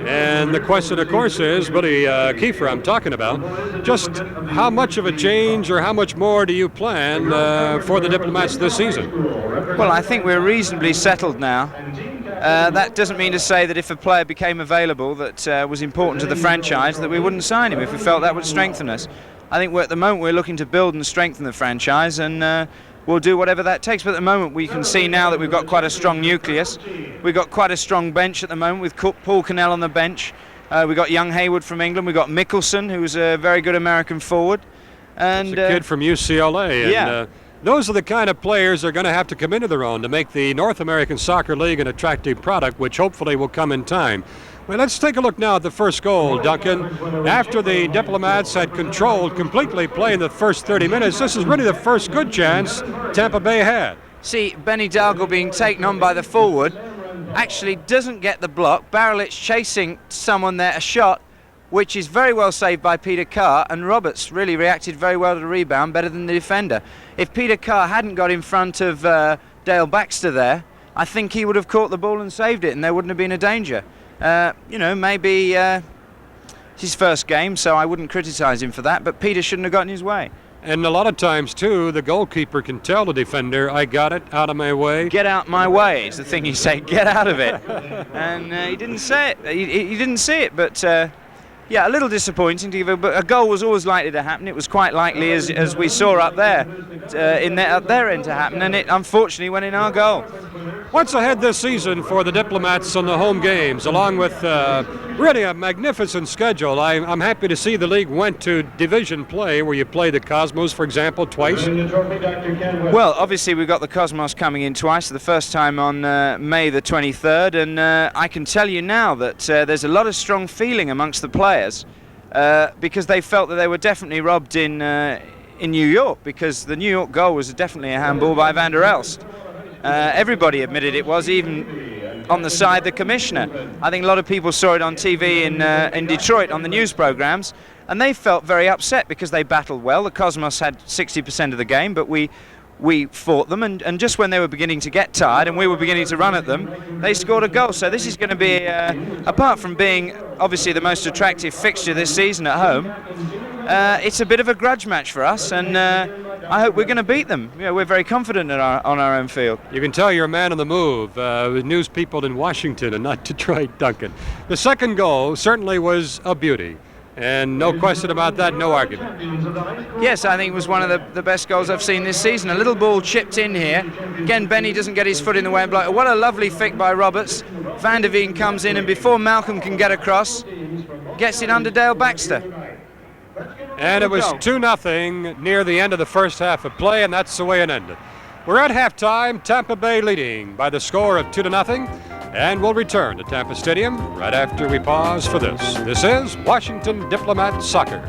And the question, of course, is, Billy Kiefer I'm talking about, just how much of a change or how much more do you plan for the Diplomats this season? Well, I think we're reasonably settled now. That doesn't mean to say that if a player became available that was important to the franchise that we wouldn't sign him if we felt that would strengthen us. I think at the moment we're looking to build and strengthen the franchise, and we'll do whatever that takes. But at the moment we can see now that we've got quite a strong nucleus. We've got quite a strong bench at the moment with Paul Cannell on the bench. We've got young Hayward from England. We've got Mickelson, who's a very good American forward. And a kid from UCLA. And, yeah. Those are the kind of players that are going to have to come into their own to make the North American Soccer League an attractive product, which hopefully will come in time. Well, let's take a look now at the first goal, Duncan. After the Diplomats had controlled completely play in the first 30 minutes, this is really the first good chance Tampa Bay had. See, Benny Dalgo being taken on by the forward actually doesn't get the block. Barrelich chasing someone there, a shot, which is very well saved by Peter Carr, and Roberts really reacted very well to the rebound, better than the defender. If Peter Carr hadn't got in front of Dale Baxter there, I think he would have caught the ball and saved it, and there wouldn't have been a danger. You know, maybe it's his first game, so I wouldn't criticise him for that, but Peter shouldn't have gotten his way. And a lot of times, too, the goalkeeper can tell the defender, I got it, out of my way. Get out my way is the thing he said, get out of it. And he didn't say it, he didn't see it, but yeah, a little disappointing to give but a goal was always likely to happen. It was quite likely, as we saw up there, at their end to happen, and it unfortunately went in our goal. What's ahead this season for the Diplomats on the home games, along with really a magnificent schedule? I'm happy to see the league went to division play, where you play the Cosmos, for example, twice. Well, obviously we've got the Cosmos coming in twice, the first time on May the 23rd, and I can tell you now that there's a lot of strong feeling amongst the players because they felt that they were definitely robbed in New York, because the New York goal was definitely a handball by Van der Elst. Everybody admitted it was, even on the side the commissioner. I think a lot of people saw it on TV in Detroit on the news programs, and they felt very upset because they battled well. The Cosmos had 60% of the game, but we fought them, and just when they were beginning to get tired and we were beginning to run at them, they scored a goal. So this is going to be, apart from being obviously the most attractive fixture this season at home, it's a bit of a grudge match for us, and I hope we're going to beat them. You know, we're very confident on our own field. You can tell you're a man on the move with news people in Washington and not Detroit, Duncan. The second goal certainly was a beauty, and no question about that, no argument. Yes, I think it was one of the best goals I've seen this season. A little ball chipped in here. Again, Benny doesn't get his foot in the way. What a lovely flick by Roberts. Van der Veen comes in, and before Malcolm can get across, gets it under Dale Baxter. And it was 2-0 near the end of the first half of play, and that's the way it ended. We're at halftime, Tampa Bay leading by the score of 2-0, and we'll return to Tampa Stadium right after we pause for this. This is Washington Diplomat Soccer.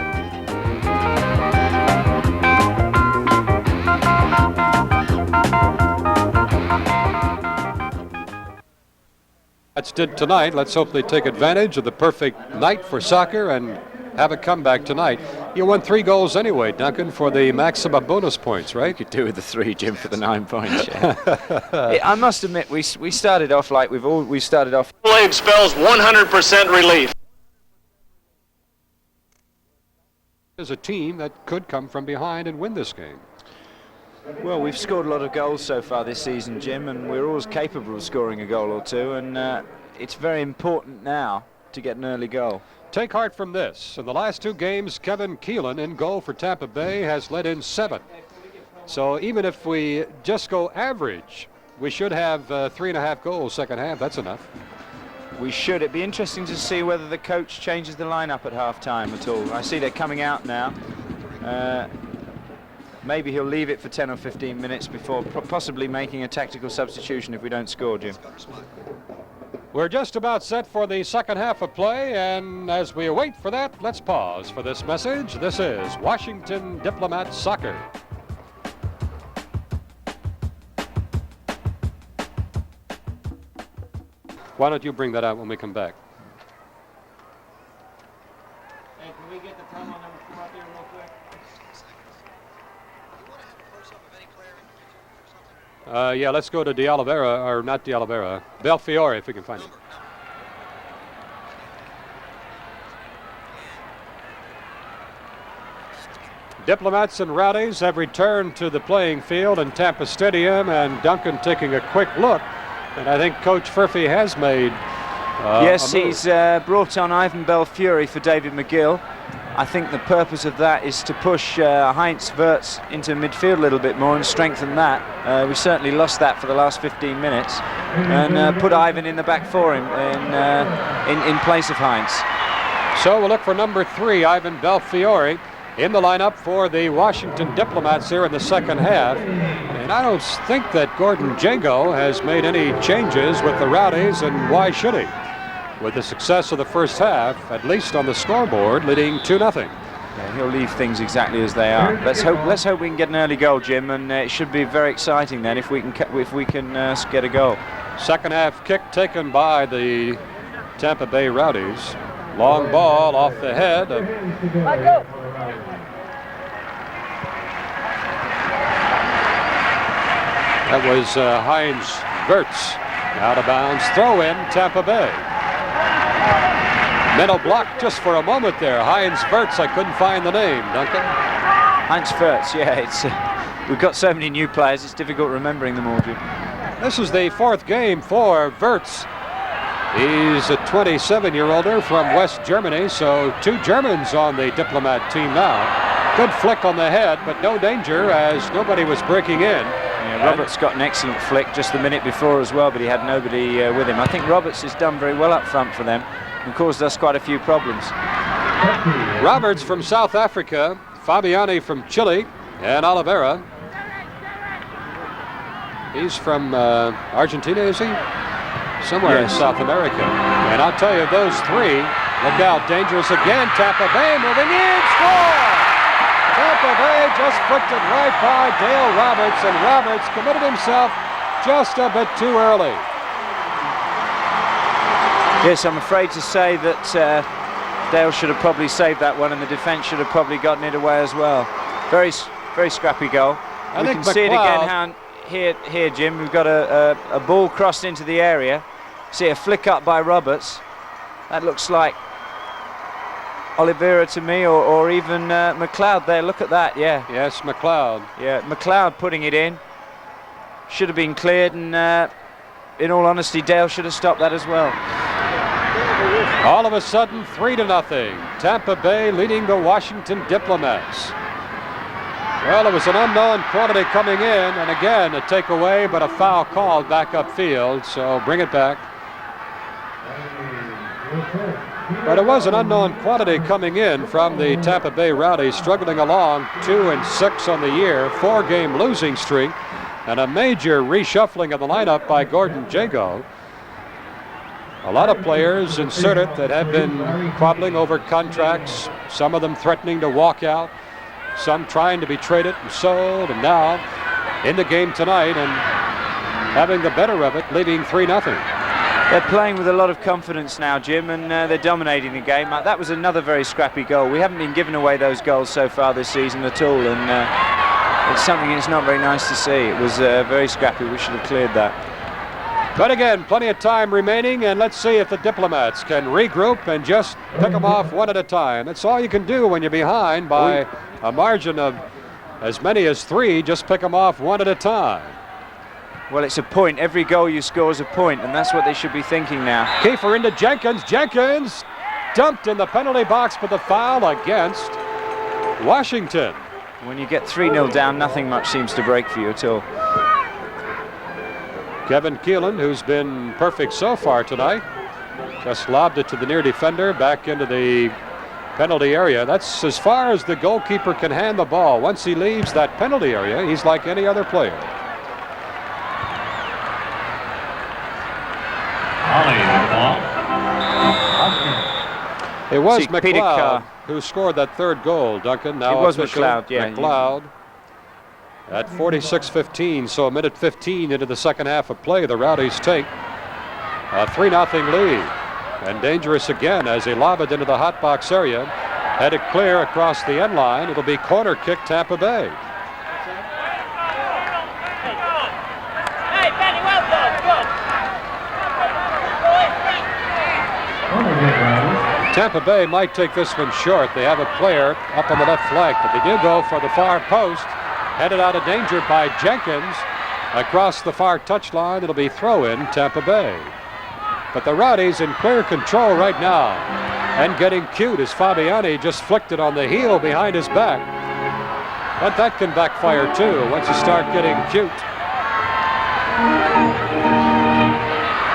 That's did tonight. Let's hope they take advantage of the perfect night for soccer and have a comeback tonight. You won 3 goals anyway, Duncan, for the maximum bonus points, right? You could do with the 3, Jim, for the 9 points. Yeah. I must admit, we started off like we started off. Leg spells 100% relief. Is a team that could come from behind and win this game. Well, we've scored a lot of goals so far this season, Jim, and we're always capable of scoring a goal or two, and it's very important now to get an early goal. Take heart from this. In the last 2 games, Kevin Keelan in goal for Tampa Bay has led in 7. So even if we just go average, we should have 3.5 goals second half. That's enough. We should. It'd be interesting to see whether the coach changes the lineup at half-time at all. I see they're coming out now. Maybe he'll leave it for 10 or 15 minutes before possibly making a tactical substitution if we don't score, Jim. We're just about set for the second half of play, and as we await for that, let's pause for this message. This is Washington Diplomats Soccer. Why don't you bring that out when we come back? Hey, can we get the time on number 4 up here real quick? Yeah, let's go to De Oliveira, or not De Oliveira, Belfiore, if we can find him. Diplomats and Rowdies have returned to the playing field in Tampa Stadium, and Duncan taking a quick look, and I think Coach Furphy has made yes, he's brought on Ivan Belfiore for David McGill. I think the purpose of that is to push Heinz Wirtz into midfield a little bit more and strengthen that. We certainly lost that for the last 15 minutes, and put Ivan in the back for him in place of Heinz. So we'll look for number 3, Ivan Belfiore, in the lineup for the Washington Diplomats here in the second half. And I don't think that Gordon Jago has made any changes with the Rowdies, and why should he? With the success of the first half, at least on the scoreboard, leading 2-0. Yeah, he'll leave things exactly as they are. Let's hope we can get an early goal, Jim, and it should be very exciting then if we can get a goal. Second half kick taken by the Tampa Bay Rowdies. Long ball off the head of that was Heinz Wirtz. Out of bounds, throw in Tampa Bay. Mental block just for a moment there. Heinz Wirtz, I couldn't find the name, Duncan. Heinz Wirtz, yeah, it's we've got so many new players, it's difficult remembering them all, Jim. This is the 4th game for Wirtz. He's a 27-year-older from West Germany, so 2 Germans on the Diplomat team now. Good flick on the head, but no danger as nobody was breaking in. Yeah, Roberts got an excellent flick just the minute before as well, but he had nobody with him. I think Roberts has done very well up front for them and caused us quite a few problems. Roberts from South Africa, Fabiani from Chile, and Oliveira. He's from Argentina, is he? Somewhere yes. in South America. And I'll tell you, those 3, look out, dangerous again. Tampa Bay moving in, score! Tampa Bay just flicked it right by Dale Roberts, and Roberts committed himself just a bit too early. Yes, I'm afraid to say that Dale should have probably saved that one, and the defence should have probably gotten it away as well. Very scrappy goal. We can see it again here, Jim. We've got a ball crossed into the area. See a flick up by Roberts. That looks like Oliveira to me, or even McLeod there. Look at that, yeah. Yes, McLeod. Yeah, McLeod putting it in. Should have been cleared, and in all honesty, Dale should have stopped that as well. All of a sudden, 3-0. Tampa Bay leading the Washington Diplomats. Well, it was an unknown quantity coming in, and again, a takeaway, but a foul called back upfield, so bring it back. But it was an unknown quantity coming in from the Tampa Bay Rowdies, struggling along 2-6 on the year, 4-game losing streak, and a major reshuffling of the lineup by Gordon Jago. A lot of players inserted that have been quabbling over contracts, some of them threatening to walk out, some trying to be traded and sold, and now in the game tonight and having the better of it, leading 3-0. They're playing with a lot of confidence now, Jim, and they're dominating the game. That was another very scrappy goal. We haven't been giving away those goals so far this season at all, and it's something that's not very nice to see. It was very scrappy. We should have cleared that. But again, plenty of time remaining, and let's see if the Diplomats can regroup and just pick them off one at a time. That's all you can do when you're behind by a margin of as many as 3. Just pick them off one at a time. Well, it's a point. Every goal you score is a point, and that's what they should be thinking now. Kiefer into Jenkins. Jenkins dumped in the penalty box for the foul against Washington. When you get 3-0 down, nothing much seems to break for you at all. Kevin Keelan, who's been perfect so far tonight, just lobbed it to the near defender back into the penalty area. That's as far as the goalkeeper can hand the ball. Once he leaves that penalty area, he's like any other player. It was McLeod who scored that 3rd goal, Duncan. Now it was McLeod, yeah. McLeod at 46-15, so a minute 15 into the second half of play, the Rowdies take a 3-0 lead. And dangerous again as they lob it into the hot box area. Headed clear across the end line. It'll be corner kick Tampa Bay. Hey, Benny, well done. Good. Tampa Bay might take this one short. They have a player up on the left flank, but they do go for the far post. Headed out of danger by Jenkins across the far touchline. It'll be throw-in Tampa Bay. But the Rowdies in clear control right now. And getting cute as Fabiani just flicked it on the heel behind his back. But that can backfire too once you start getting cute.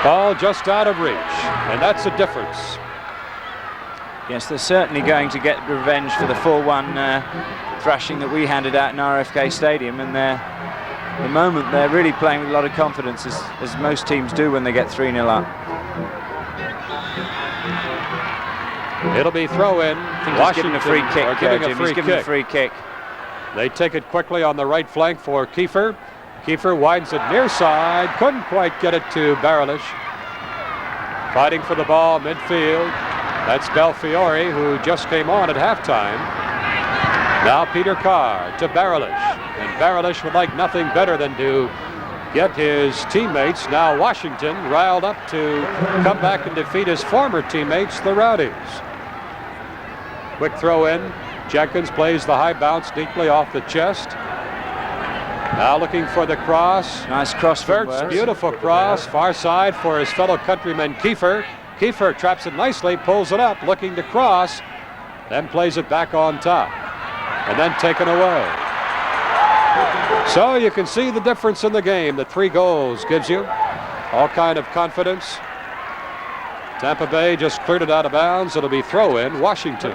Ball just out of reach, and that's a difference. Yes, they're certainly going to get revenge for the 4-1 thrashing that we handed out in RFK Stadium, and at the moment they're really playing with a lot of confidence, as most teams do when they get 3-0 up. It'll be throw-in. He's giving a free kick, Jim. He's giving a free kick. They take it quickly on the right flank for Kiefer. Kiefer winds it near side. Couldn't quite get it to Barelish. Fighting for the ball midfield. That's Belfiore, who just came on at halftime. Now Peter Carr to Barelish. And Barelish would like nothing better than to get his teammates, now Washington, riled up to come back and defeat his former teammates, the Rowdies. Quick throw in. Jenkins plays the high bounce deeply off the chest. Now looking for the cross. Nice cross. Verts, beautiful cross. Far side for his fellow countryman Kiefer. Kiefer traps it nicely, pulls it up, looking to cross, then plays it back on top, and then taken away. So you can see the difference in the game that 3 goals gives you. All kind of confidence. Tampa Bay just cleared it out of bounds. It'll be throw-in Washington.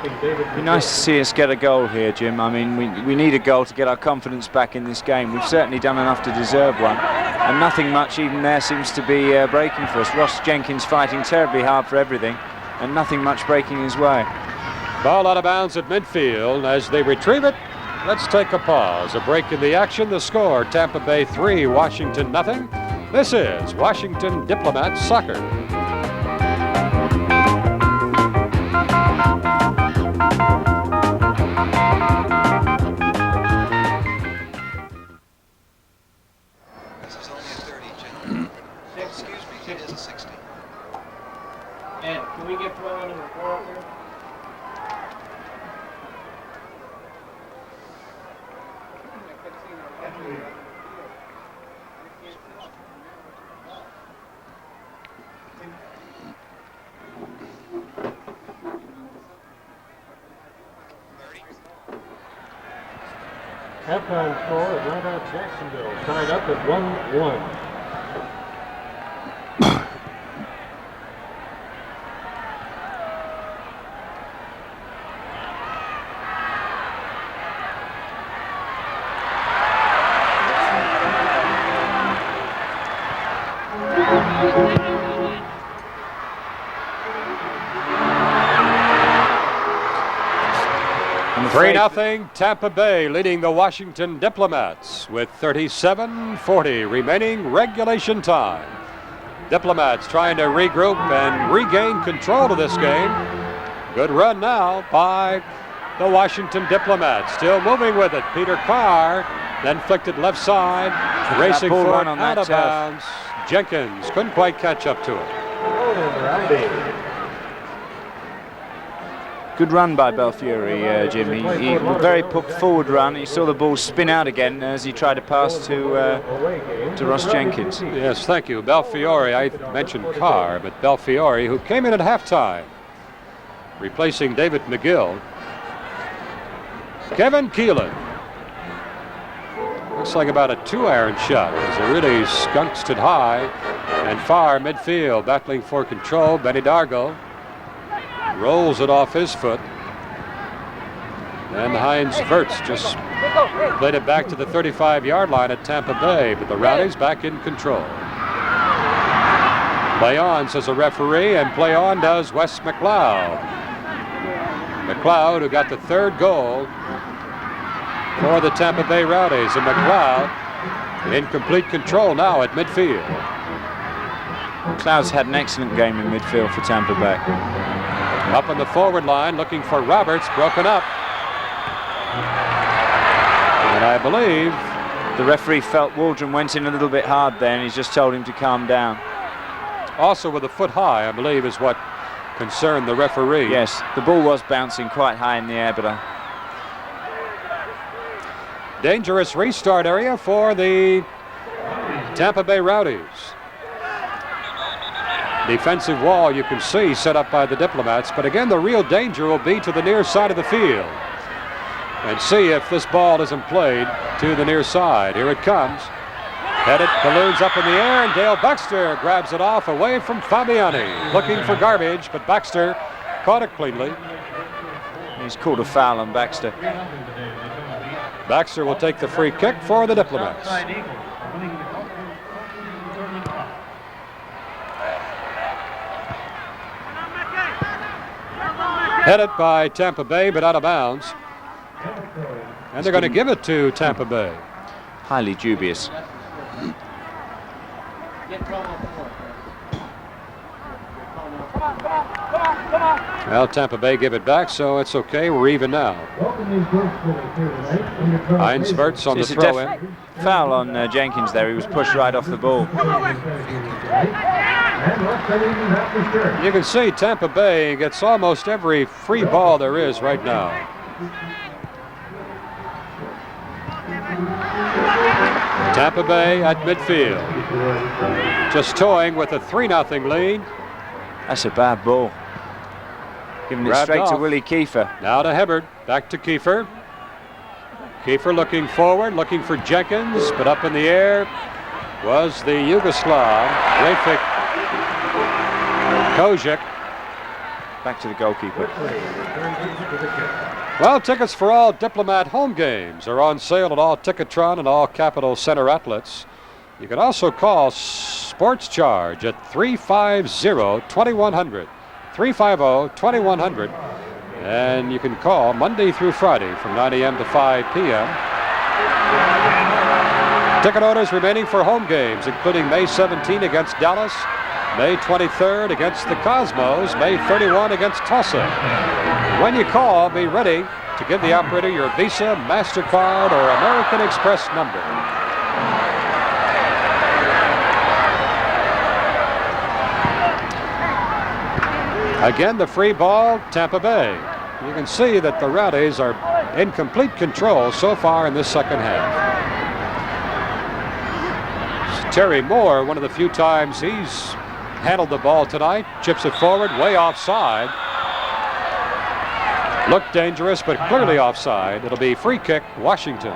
It'd be nice to see us get a goal here, Jim. I mean, we need a goal to get our confidence back in this game. We've certainly done enough to deserve one, and nothing much even there seems to be breaking for us. Ross Jenkins fighting terribly hard for everything, and nothing much breaking his way. Ball out of bounds at midfield. As they retrieve it, let's take a pause. A break in the action. The score, Tampa Bay 3, Washington nothing. This is Washington Diplomats Soccer. This is only a 30, gentlemen. Excuse me, it is a 60. And can we get throw-in number 4 up there? Halftime score, Atlanta, Jacksonville, tied up at 1-1. Three 3-0 Tampa Bay leading the Washington Diplomats with 37:40 remaining regulation time. Diplomats trying to regroup and regain control of this game. Good run now by the Washington Diplomats. Still moving with it. Peter Carr Then flicked it left side. Racing ball for run it on out that of turf. bounds. Jenkins couldn't quite catch up to it. Good run by Belfiore, Jim. He very put forward run. You saw the ball spin out again as he tried to pass to Ross Jenkins. Yes, thank you. Belfiore, I mentioned Carr, but Belfiore, who came in at halftime, replacing David McGill. Kevin Keelan. Looks like about a 2-iron shot as it really skunks it high and far midfield, battling for control. Benny Dargo rolls it off his foot. And Heinz Wirtz just played it back to the 35-yard line at Tampa Bay, but the Rowdies back in control. Play on, says a referee, and play on does Wes McLeod. McLeod, who got the 3rd goal for the Tampa Bay Rowdies, and McLeod in complete control now at midfield. McLeod's had an excellent game in midfield for Tampa Bay. Up on the forward line, looking for Roberts, broken up. And I believe the referee felt Waldron went in a little bit hard there, and he's just told him to calm down. Also with a foot high, I believe, is what concerned the referee. Yes, the ball was bouncing quite high in the air, but dangerous restart area for the Tampa Bay Rowdies. Defensive wall, you can see, set up by the Diplomats, but again the real danger will be to the near side of the field. And see if this ball isn't played to the near side. Here it comes. Headed, balloons up in the air, and Dale Baxter grabs it off away from Fabiani. Looking for garbage, but Baxter caught it cleanly. He's called a foul on Baxter. Baxter will take the free kick for the Diplomats. Headed by Tampa Bay, but out of bounds. And they're going to give it to Tampa Bay. Highly dubious. Well, Tampa Bay give it back, so it's okay. We're even now. Heinz Wirtz on the throw-in. Foul on Jenkins there. He was pushed right off the ball. You can see Tampa Bay gets almost every free ball there is right now. Tampa Bay at midfield. Just toying with a 3-0 lead. That's a bad ball. Giving it Grabbed straight to off. Willie Kiefer. Now to Hibbard, back to Kiefer. Kiefer looking forward, looking for Jenkins, but up in the air was the Yugoslav, Rafik Kojic. Back to the goalkeeper. Well, tickets for all Diplomat home games are on sale at all Ticketron and all Capitol Center outlets. You can also call Sports Charge at 350-2100. 350-2100. And you can call Monday through Friday from 9 a.m. to 5 p.m. Ticket orders remaining for home games, including May 17 against Dallas, May 23rd against the Cosmos, May 31 against Tulsa. When you call, be ready to give the operator your Visa, MasterCard, or American Express number. Again, the free ball, Tampa Bay. You can see that the Rowdies are in complete control so far in this second half. Terry Moore, one of the few times he's handled the ball tonight, chips it forward, way offside. Looked dangerous, but clearly offside. It'll be free kick, Washington.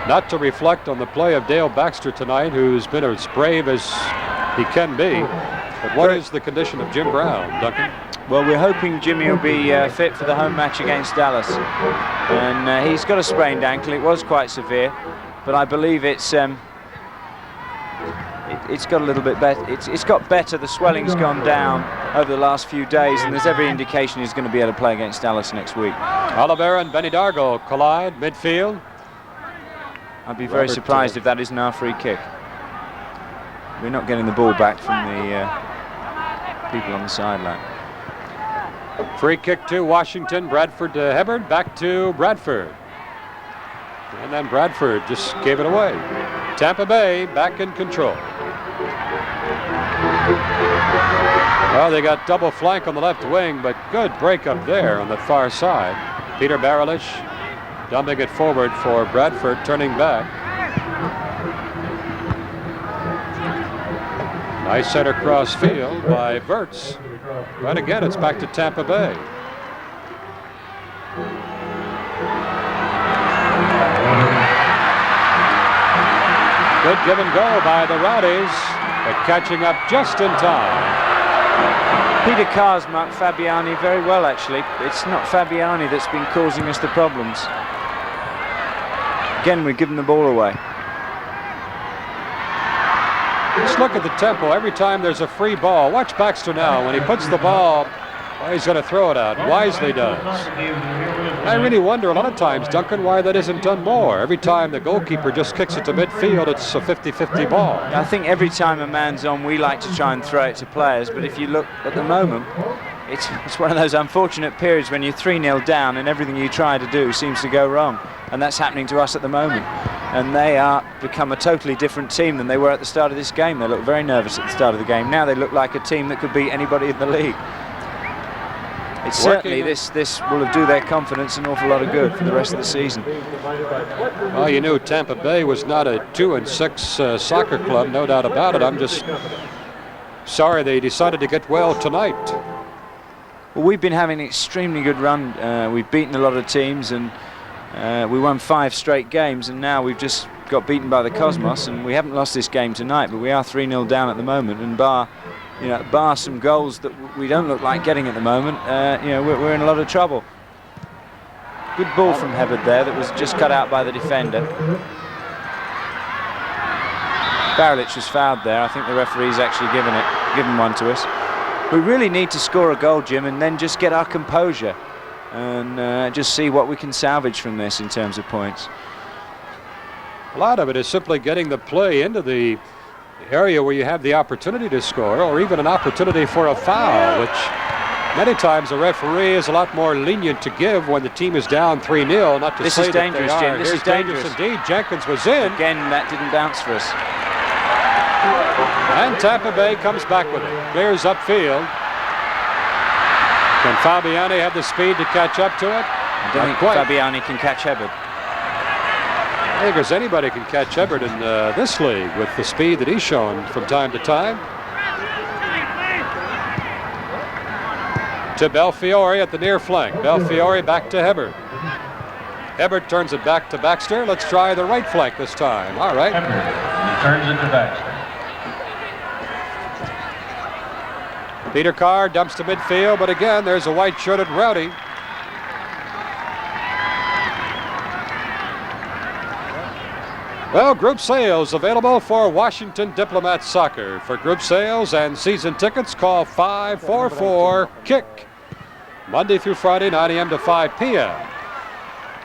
Not to reflect on the play of Dale Baxter tonight, who's been as brave as he can be. But what is the condition of Jim Brown, Duncan? Well, we're hoping Jimmy will be fit for the home match against Dallas. And he's got a sprained ankle. It was quite severe, but I believe it's got a little bit better. It's got better. The swelling's gone down over the last few days, and there's every indication he's going to be able to play against Dallas next week. Oliveira and Benny Dargo collide midfield. I'd be very surprised if that isn't our free kick. we're not getting the ball back from the people on the sideline. Free kick to Washington. Bradford to Hibbard. Back to Bradford. And then Bradford just gave it away. Tampa Bay back in control. Well, they got double flank on the left wing, but good break up there on the far side. Peter Barilish dumping it forward for Bradford, turning back. Nice center cross field by Verts. But again, it's back to Tampa Bay. Good give and go by the Rowdies, but catching up just in time. Peter Carr's marked Fabiani very well, actually. It's not Fabiani that's been causing us the problems. Again, we're giving the ball away. Just look at the tempo. Every time there's a free ball. Watch Baxter now. When he puts the ball, well, he's going to throw it out. Wisely does. I really wonder a lot of times, Duncan, why that isn't done more. Every time the goalkeeper just kicks it to midfield, it's a 50-50 ball. I think every time a man's on, we like to try and throw it to players. But if you look at the moment, it's one of those unfortunate periods when you're 3-0 down and everything you try to do seems to go wrong. And that's happening to us at the moment. And they are become a totally different team than they were at the start of this game. They looked very nervous at the start of the game. Now they look like a team that could beat anybody in the league. It's certainly, this will do their confidence an awful lot of good for the rest of the season. Well, you knew Tampa Bay was not a 2-6 soccer club, no doubt about it. I'm just sorry they decided to get well tonight. Well, we've been having an extremely good run. We've beaten a lot of teams, and we won 5 straight games, and now we've just got beaten by the Cosmos, and we haven't lost this game tonight, but we are 3-0 down at the moment, and bar some goals that we don't look like getting at the moment, we're in a lot of trouble. Good ball from Hibbard there that was just cut out by the defender. Barilic was fouled there. I think the referee's actually given one to us. We really need to score a goal, Jim, and then just get our composure and just see what we can salvage from this in terms of points. A lot of it is simply getting the play into the area where you have the opportunity to score, or even an opportunity for a foul, which many times the referee is a lot more lenient to give when the team is down 3-0, not to this say is dangerous, that they are. Jim. This is dangerous Indeed. Jenkins was in. Again, that didn't bounce for us. And Tampa Bay comes back with it. Clears upfield. Can Fabiani have the speed to catch up to it? I don't think Fabiani can catch Hibbard. I think there's anybody can catch Hibbard in this league with the speed that he's shown from time to time. To Belfiore at the near flank. Belfiore back to Hibbard. Hibbard turns it back to Baxter. Let's try the right flank this time. All right. Hibbard. He turns it to Baxter. Peter Carr dumps to midfield, but again, there's a white-shirted Rowdy. Well, group sales available for Washington Diplomats Soccer. For group sales and season tickets, call 544-KICK. Monday through Friday, 9 a.m. to 5 p.m.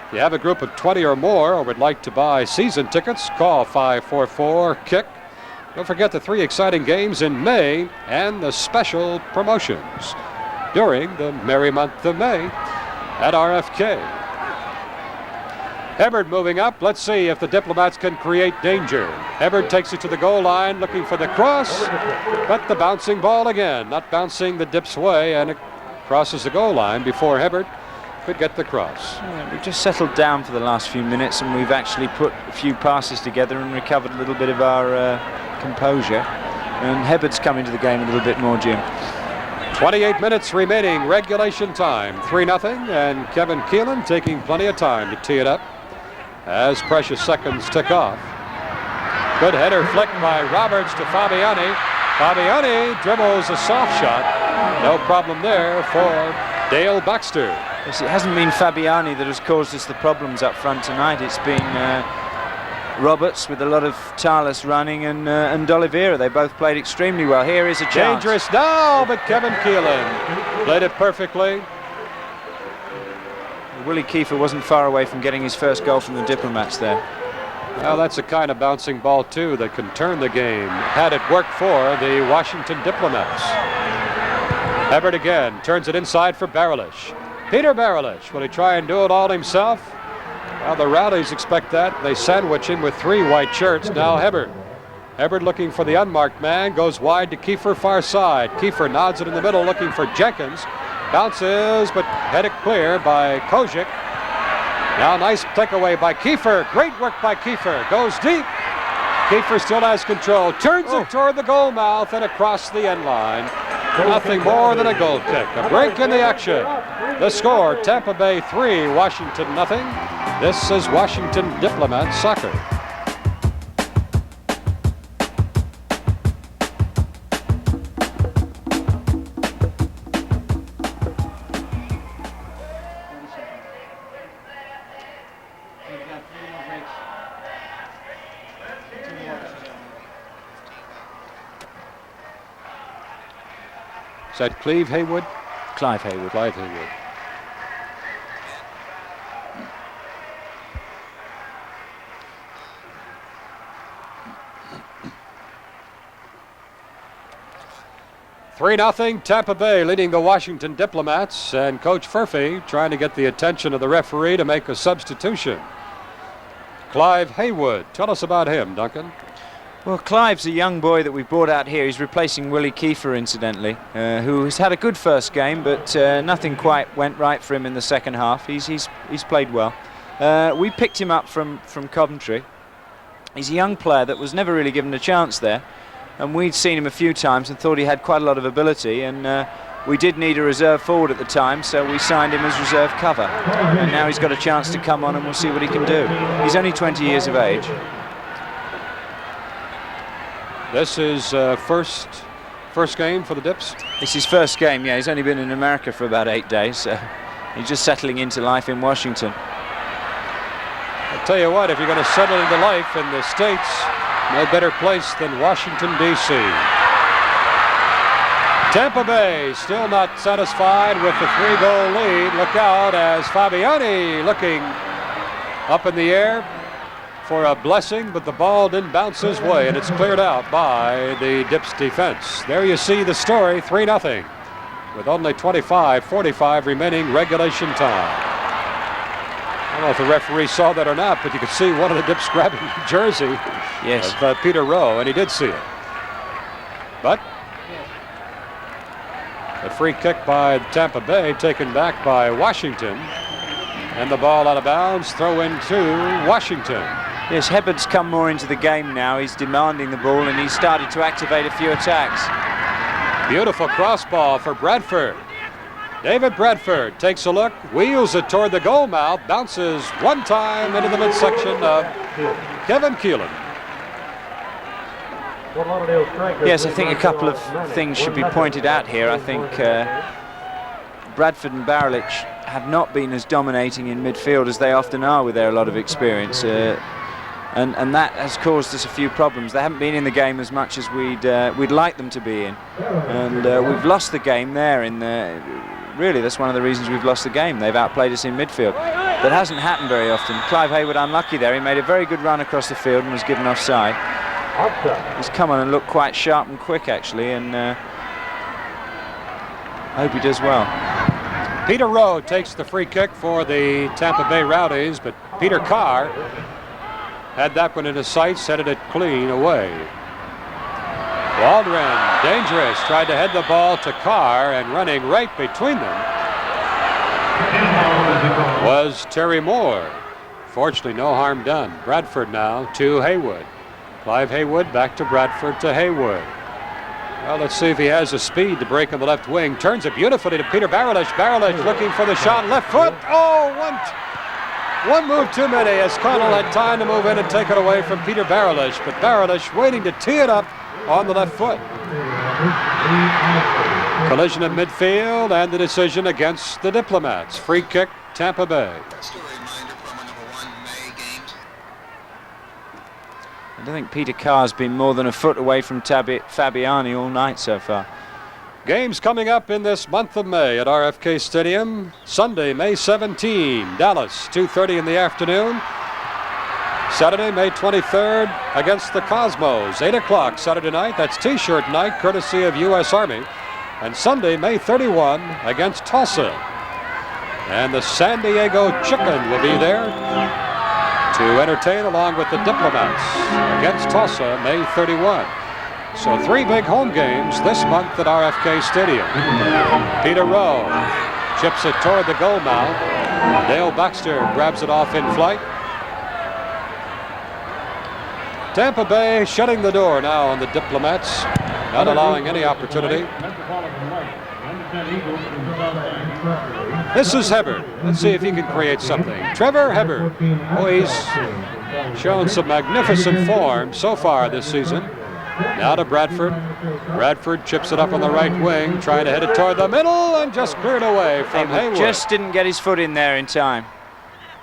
If you have a group of 20 or more or would like to buy season tickets, call 544-KICK. Don't forget the 3 exciting games in May and the special promotions during the merry month of May at RFK. Hibbard moving up. Let's see if the Diplomats can create danger. Hibbard takes it to the goal line looking for the cross, but the bouncing ball again, not bouncing the Dip's way, and it crosses the goal line before Hibbard could get the cross. Yeah, we've just settled down for the last few minutes, and we've actually put a few passes together and recovered a little bit of our composure. And Hibbard's come into the game a little bit more, Jim. 28 minutes remaining, regulation time, 3-0, and Kevin Keelan taking plenty of time to tee it up as precious seconds tick off. Good header flicked by Roberts to Fabiani. Fabiani dribbles a soft shot. No problem there for Dale Baxter. Yes, it hasn't been Fabiani that has caused us the problems up front tonight. It's been Roberts with a lot of tireless running and D'Oliveira. They both played extremely well. Here is a chance. Dangerous now, but Kevin Keelan played it perfectly. Willie Kiefer wasn't far away from getting his first goal from the Diplomats there. Well, that's a kind of bouncing ball, too, that can turn the game, had it worked for the Washington Diplomats. Hibbert again turns it inside for Barelish. Peter Barelish, will he try and do it all himself? Well, the Rowdies expect that. They sandwich him with 3 white shirts. Now Hibbert. Hibbert looking for the unmarked man, goes wide to Kiefer, far side. Kiefer nods it in the middle, looking for Jenkins. Bounces, but headed clear by Kojic. Now nice takeaway by Kiefer. Great work by Kiefer. Goes deep. Kiefer still has control. Turns it toward the goal mouth and across the end line. Nothing more than a goal kick. A break in the action. The score, Tampa Bay 3, Washington nothing. This is Washington Diplomats soccer. Is that Clive Haywood? Clive Haywood. Clive Haywood. Three 0 Tampa Bay leading the Washington Diplomats, and Coach Furphy trying to get the attention of the referee to make a substitution. Clive Haywood, tell us about him, Duncan. Well, Clive's a young boy that we brought out here. He's replacing Willie Kiefer, incidentally, who has had a good first game, but nothing quite went right for him in the second half. He's played well. We picked him up from Coventry. He's a young player that was never really given a chance there, and we'd seen him a few times and thought he had quite a lot of ability, and we did need a reserve forward at the time, so we signed him as reserve cover. And now he's got a chance to come on, and we'll see what he can do. He's only 20 years of age. This is first game for the Dips? It's his first game, yeah. He's only been in America for about 8 days, so he's just settling into life in Washington. I'll tell you what, if you're going to settle into life in the States, no better place than Washington, D.C. Tampa Bay still not satisfied with the 3-goal lead. Look out as Fabiani looking up in the air for a blessing, but the ball didn't bounce his way, and it's cleared out by the Dips defense. There you see the story, 3-0, with only 25:45 remaining regulation time. I don't know if the referee saw that or not, but you could see one of the Dips grabbing the jersey of Peter Rowe, and he did see it. But a free kick by Tampa Bay taken back by Washington, and the ball out of bounds, throw into Washington. Yes, Hibbert's come more into the game now. He's demanding the ball, and he's started to activate a few attacks. Beautiful cross ball for Bradford. David Bradford takes a look, wheels it toward the goal mouth, bounces one time into the midsection of Kevin Keelan. Yes, I think a couple of things should be pointed out here. I think Bradford and Barelic have not been as dominating in midfield as they often are with their lot of experience. And that has caused us a few problems. They haven't been in the game as much as we'd like them to be in, and we've lost the game there. Really, that's one of the reasons we've lost the game. They've outplayed us in midfield. That hasn't happened very often. Clive Haywood unlucky there. He made a very good run across the field and was given offside. He's come on and looked quite sharp and quick, actually, and I hope he does well. Peter Rowe takes the free kick for the Tampa Bay Rowdies, but Peter Carr had that one in his sights, headed it clean away. Waldron, dangerous, tried to head the ball to Carr, and running right between them was Terry Moore. Fortunately, no harm done. Bradford now to Haywood. Clive Haywood back to Bradford to Haywood. Well, let's see if he has the speed to break on the left wing. Turns it beautifully to Peter Barelic. Barelic looking for the shot, left foot. Oh, one move too many as Connell had time to move in and take it away from Peter Barelic, but Barelic waiting to tee it up on the left foot. Collision in midfield and the decision against the Diplomats. Free kick, Tampa Bay. Just a reminder, promo number 1, May games. I don't think Peter Carr's been more than a foot away from Fabiani all night so far. Games coming up in this month of May at RFK Stadium. Sunday, May 17, Dallas, 2:30 in the afternoon. Saturday, May 23rd against the Cosmos. 8 o'clock Saturday night. That's T-shirt night, courtesy of U.S. Army. And Sunday, May 31 against Tulsa. And the San Diego Chicken will be there to entertain along with the Diplomats against Tulsa, May 31. So 3 big home games this month at RFK Stadium. Peter Rowe chips it toward the goal mouth. Dale Baxter grabs it off in flight. Tampa Bay shutting the door now on the Diplomats, not allowing any opportunity. This is Hebert. Let's see if he can create something. Trevor Hebert. Oh, he's shown some magnificent form so far this season. Now to Bradford. Bradford chips it up on the right wing, trying to hit it toward the middle and just cleared away from Hayward. Just didn't get his foot in there in time.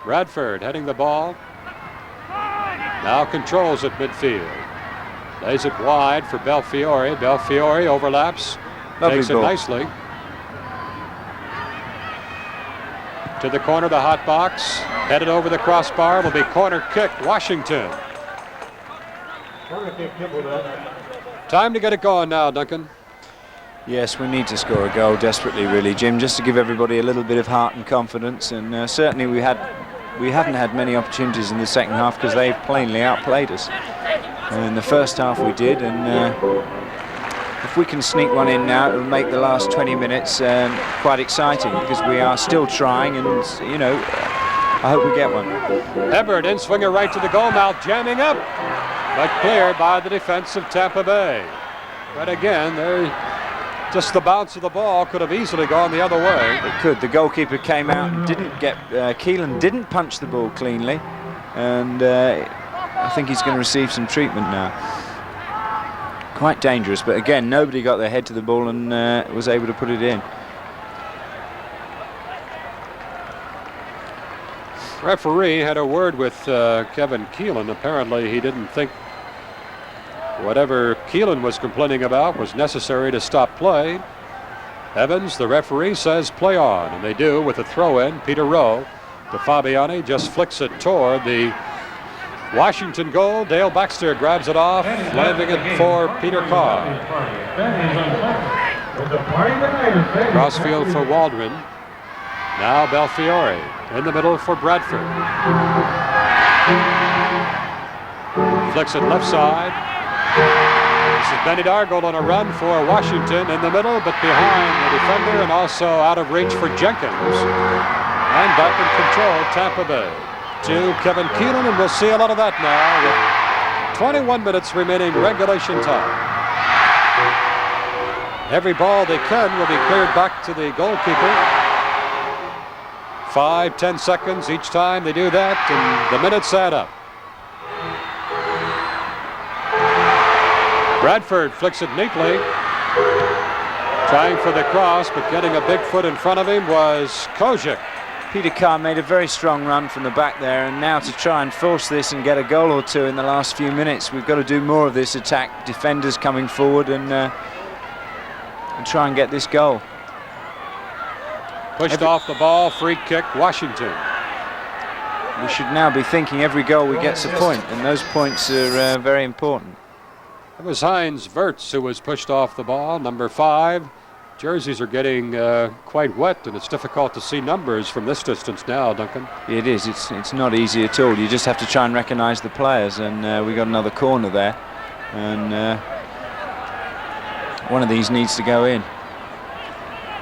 Bradford heading the ball. Now controls at midfield. Lays it wide for Belfiore. Belfiore overlaps. Lovely takes ball. it nicely. To the corner, the hot box. Headed over the crossbar. Will be corner kick, Washington. Time to get it going now, Duncan. Yes, we need to score a goal desperately, really, Jim, just to give everybody a little bit of heart and confidence. And certainly we haven't had many opportunities in the second half because they plainly outplayed us. In the first half we did, and if we can sneak one in now, it will make the last 20 minutes quite exciting because we are still trying, and you know, I hope we get one. Hebert in swinger right to the goal mouth, jamming up, but cleared by the defense of Tampa Bay. But again, just the bounce of the ball could have easily gone the other way. It could. The goalkeeper came out and didn't get. Keelan didn't punch the ball cleanly, and I think he's going to receive some treatment now. Quite dangerous, but again, nobody got their head to the ball and was able to put it in. Referee had a word with Kevin Keelan. Apparently he didn't think whatever Keelan was complaining about was necessary to stop play. Evans, the referee, says play on, and they do with a throw-in. Peter Rowe to Fabiani, just flicks it toward the Washington goal. Dale Baxter grabs it off, landing it for Peter Carr. Crossfield for Waldron. Now Belfiore in the middle for Bradford. Flicks it left side. This is Benny Dargold on a run for Washington in the middle, but behind the defender and also out of reach for Jenkins. And back in control, Tampa Bay. To Kevin Keelan, and we'll see a lot of that now with 21 minutes remaining regulation time. Every ball they can will be cleared back to the goalkeeper. 5-10 seconds each time they do that, and the minutes add up. Bradford flicks it neatly, trying for the cross, but getting a big foot in front of him was Kojic. Peter Carr made a very strong run from the back there, and now to try and force this and get a goal or two in the last few minutes, we've got to do more of this attack. Defenders coming forward and try and get this goal. Pushed off the ball, free kick, Washington. We should now be thinking every goal we get's a point, and those points are very important. It was Heinz Wirtz who was pushed off the ball, number 5. Jerseys are getting quite wet, and it's difficult to see numbers from this distance now, Duncan. It is. It's not easy at all. You just have to try and recognise the players, and we got another corner there, and one of these needs to go in.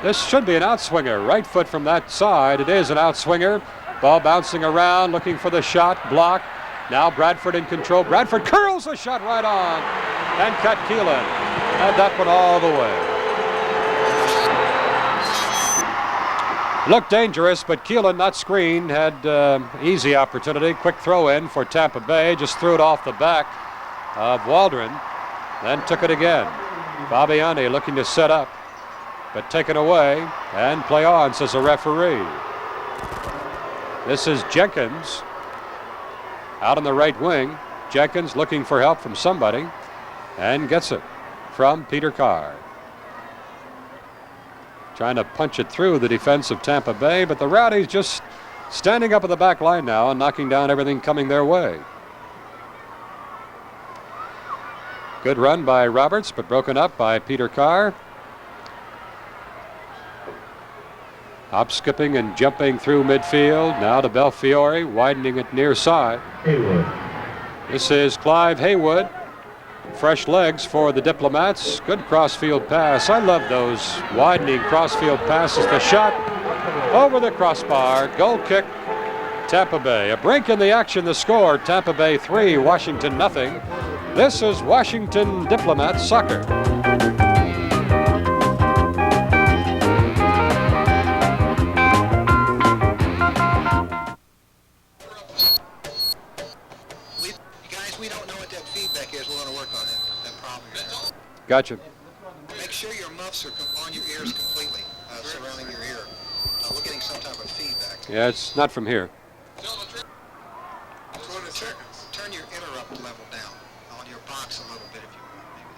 This should be an outswinger. Right foot from that side. It is an outswinger. Ball bouncing around, looking for the shot. Block. Now Bradford in control. Bradford curls the shot right on, and cut Keelan. And that one all the way. Looked dangerous, but Keelan, not screened, had easy opportunity. Quick throw in for Tampa Bay. Just threw it off the back of Waldron. Then took it again. Fabiani looking to set up, but taken away. And play on, says the referee. This is Jenkins out on the right wing. Jenkins looking for help from somebody and gets it from Peter Carr. Trying to punch it through the defense of Tampa Bay, but the Rowdies just standing up at the back line now and knocking down everything coming their way. Good run by Roberts, but broken up by Peter Carr. Hop skipping and jumping through midfield. Now to Belfiore, widening it near side. Haywood. This is Clive Haywood. Fresh legs for the Diplomats. Good crossfield pass. I love those widening crossfield passes. The shot over the crossbar. Goal kick, Tampa Bay. A break in the action, the score. Tampa Bay 3, Washington nothing. This is Washington Diplomats soccer. We don't know what that feedback is. We're going to work on that problem. Gotcha. Make sure your muffs are on your ears completely, surrounding your ear. We're getting some type of feedback. Yeah, it's not from here. Turn your interrupt level down on your box a little bit if you want. Maybe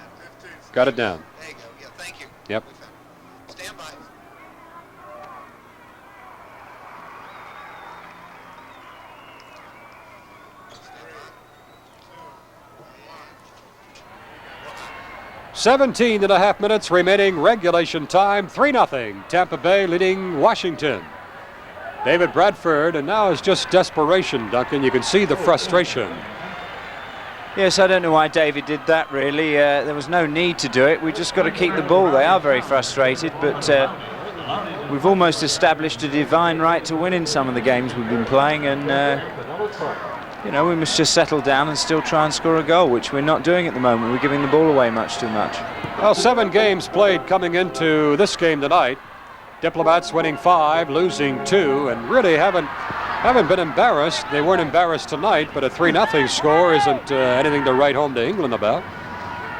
that. Got it down. There you go. Yeah, thank you. Yep. Stand by. Seventeen and a half minutes remaining, regulation time, 3-0. Tampa Bay leading Washington. David Bradford, and now it's just desperation, Duncan. You can see the frustration. Yes, I don't know why David did that, really. There was no need to do it. We just got to keep the ball. They are very frustrated, but we've almost established a divine right to win in some of the games we've been playing, and you know, we must just settle down and still try and score a goal, which we're not doing at the moment. We're giving the ball away much too much. Well, 7 games played coming into this game tonight. Diplomats winning 5, losing 2, and really haven't been embarrassed. They weren't embarrassed tonight, but a 3-0 score isn't anything to write home to England about.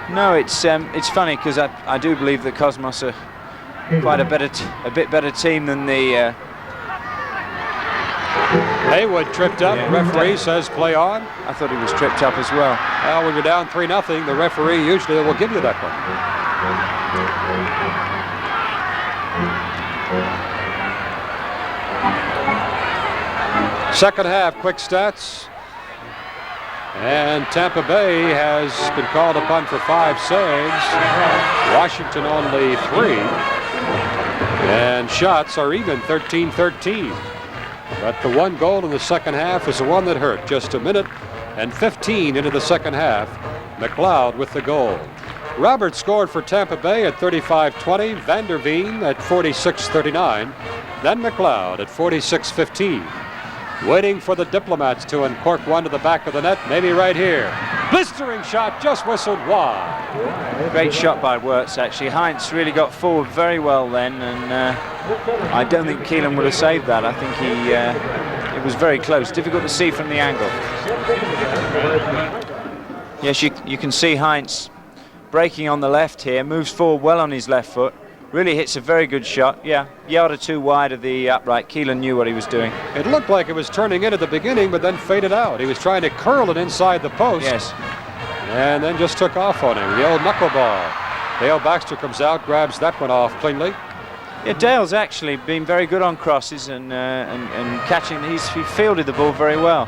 No, it's funny because I do believe that Cosmos are quite a bit better team than the. Haywood tripped up. Yeah. Referee says play on. I thought he was tripped up as well. Well, when you're down 3-0, the referee usually will give you that one. Second half, quick stats. And Tampa Bay has been called upon for 5 saves. Washington only 3. And shots are even 13-13. But the one goal in the second half is the one that hurt. Just a minute and 15 into the second half. McLeod with the goal. Roberts scored for Tampa Bay at 35-20. Van der Veen at 46-39. Then McLeod at 46-15. Waiting for the Diplomats to uncork one to the back of the net, maybe right here. Blistering shot, just whistled wide. Great shot by Wirtz, actually. Heinz really got forward very well then, and I don't think Keelan would have saved that. I think it was very close. Difficult to see from the angle. Yes, you can see Heinz breaking on the left here, moves forward well on his left foot. Really hits a very good shot. Yeah, yard or two wide of the upright. Keelan knew what he was doing. It looked like it was turning in at the beginning, but then faded out. He was trying to curl it inside the post. Yes. And then just took off on him. The old knuckleball. Dale Baxter comes out, grabs that one off cleanly. Yeah, Dale's actually been very good on crosses and catching. He fielded the ball very well.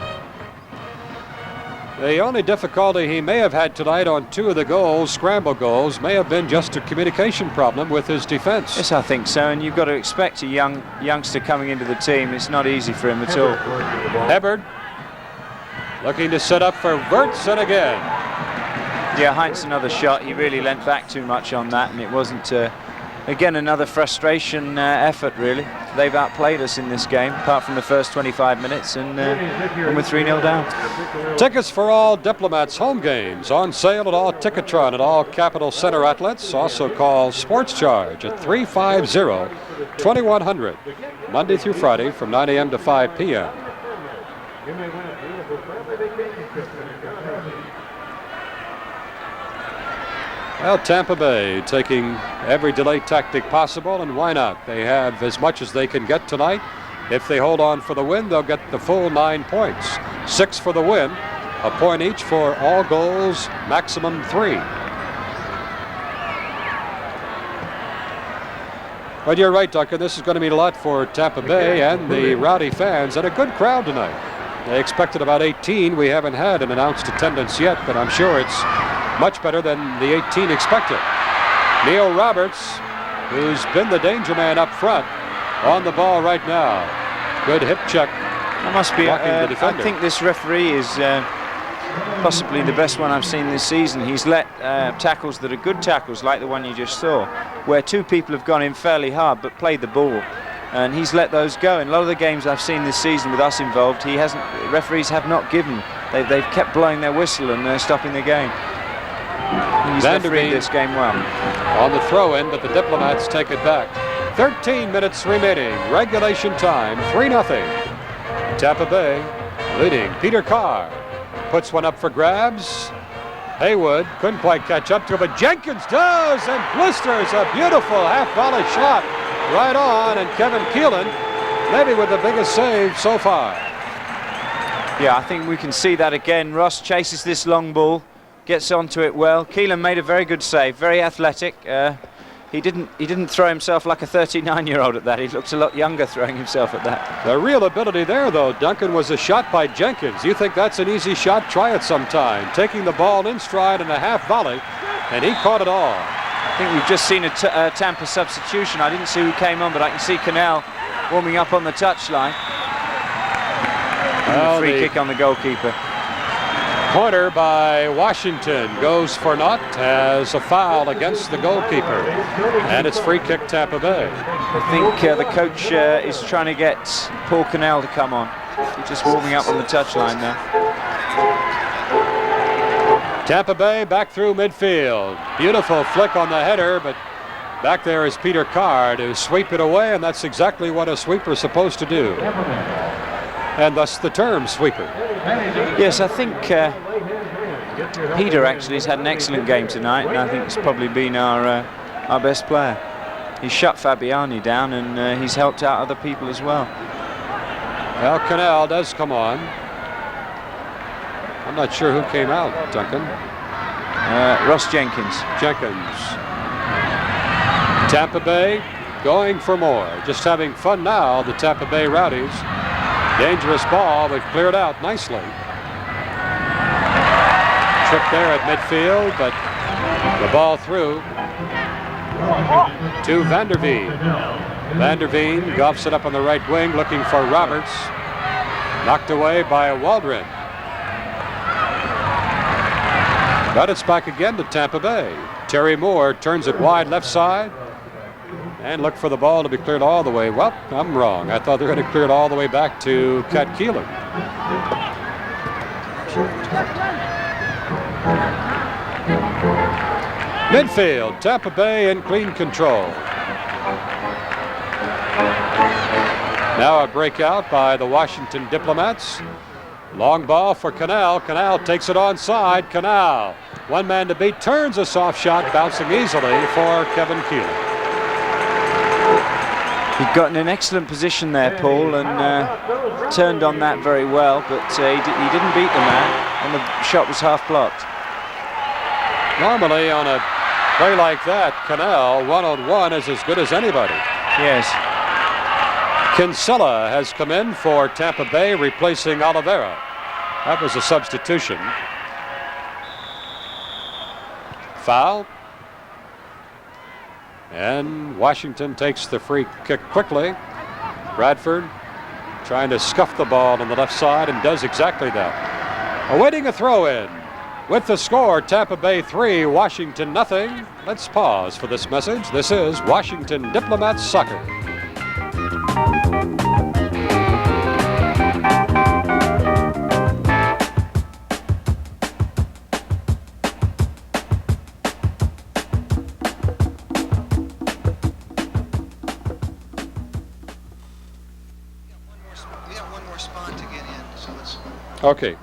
The only difficulty he may have had tonight on 2 of the goals, scramble goals, may have been just a communication problem with his defense. Yes, I think so, and you've got to expect a youngster coming into the team. It's not easy for him at all. Hebbard looking to set up for Wirtz, and again. Yeah, Heinz another shot. He really leant back too much on that, and it wasn't, again, another frustration effort, really. They've outplayed us in this game, apart from the first 25 minutes, and we're 3-0 down. Tickets for all Diplomats home games on sale at all Ticketron at all Capital Center outlets. Also call Sports Charge at 350-2100, Monday through Friday from 9 a.m. to 5 p.m. You may win a beautiful family vacation trip to the Caribbean. Well, Tampa Bay taking every delay tactic possible, and why not? They have as much as they can get tonight. If they hold on for the win, they'll get the full 9 points. 6 for the win, a point each for all goals, maximum 3. But you're right, Duncan, this is going to mean a lot for Tampa Bay and the Rowdy fans, and a good crowd tonight. They expected about 18. We haven't had an announced attendance yet, but I'm sure it's much better than the 18 expected. Neil Roberts, who's been the danger man up front, on the ball right now. Good hip check. That must be. The defender. I think this referee is possibly the best one I've seen this season. He's let tackles that are good tackles, like the one you just saw, where two people have gone in fairly hard but played the ball, and he's let those go. In a lot of the games I've seen this season with us involved, he hasn't. Referees have not given. They've kept blowing their whistle and stopping the game. He's refereed this game well. On the throw-in, but the Diplomats take it back. 13 minutes remaining. Regulation time. 3-0. Tampa Bay leading. Peter Carr puts one up for grabs. Haywood couldn't quite catch up to it, but Jenkins does and blisters a beautiful half-volley shot right on, and Kevin Keelan maybe with the biggest save so far. Yeah, I think we can see that again. Ross chases this long ball, gets onto it well. Keelan made a very good save, very athletic. He didn't throw himself like a 39-year-old at that. He looks a lot younger throwing himself at that. The real ability there, though, Duncan, was a shot by Jenkins. You think that's an easy shot? Try it sometime. Taking the ball in stride in a half volley, and he caught it all. I think we've just seen a Tampa substitution. I didn't see who came on, but I can see Cannell warming up on the touchline. Well, free kick on the goalkeeper. Corner by Washington goes for naught, has a foul against the goalkeeper, and it's free kick Tampa Bay. I think the coach is trying to get Paul Cannell to come on. He's just warming up on the touchline now. Tampa Bay back through midfield. Beautiful flick on the header, but back there is Peter Carr to sweep it away, and that's exactly what a sweeper is supposed to do. And thus the term sweeper. Yes, I think Peter actually has had an excellent game tonight, and I think he's probably been our best player. He's shut Fabiani down, and he's helped out other people as well. Well, Cannell does come on. I'm not sure who came out, Duncan. Ross Jenkins. Tampa Bay going for more. Just having fun now, the Tampa Bay Rowdies. Dangerous ball, but cleared out nicely. Trip there at midfield, but the ball through to Van der Veen. Van der Veen golfs it up on the right wing, looking for Roberts. Knocked away by Waldron. But it's back again to Tampa Bay. Terry Moore turns it wide left side. And look for the ball to be cleared all the way. Well, I'm wrong. I thought they were going to clear it all the way back to Cat Keelan. Midfield, Tampa Bay in clean control. Now a breakout by the Washington Diplomats. Long ball for Cannell. Cannell takes it onside. Cannell, one man to beat, turns a soft shot, bouncing easily for Kevin Keelan. He'd gotten an excellent position there, Paul, and turned on that very well, but he didn't beat the man, and the shot was half blocked. Normally on a play like that, Cannell one-on-one is as good as anybody. Yes. Kinsella has come in for Tampa Bay, replacing Oliveira. That was a substitution. Foul. And Washington takes the free kick quickly. Bradford trying to scuff the ball on the left side and does exactly that. Awaiting a throw-in. With the score, Tampa Bay 3, Washington nothing. Let's pause for this message. This is Washington Diplomats Soccer. Okay.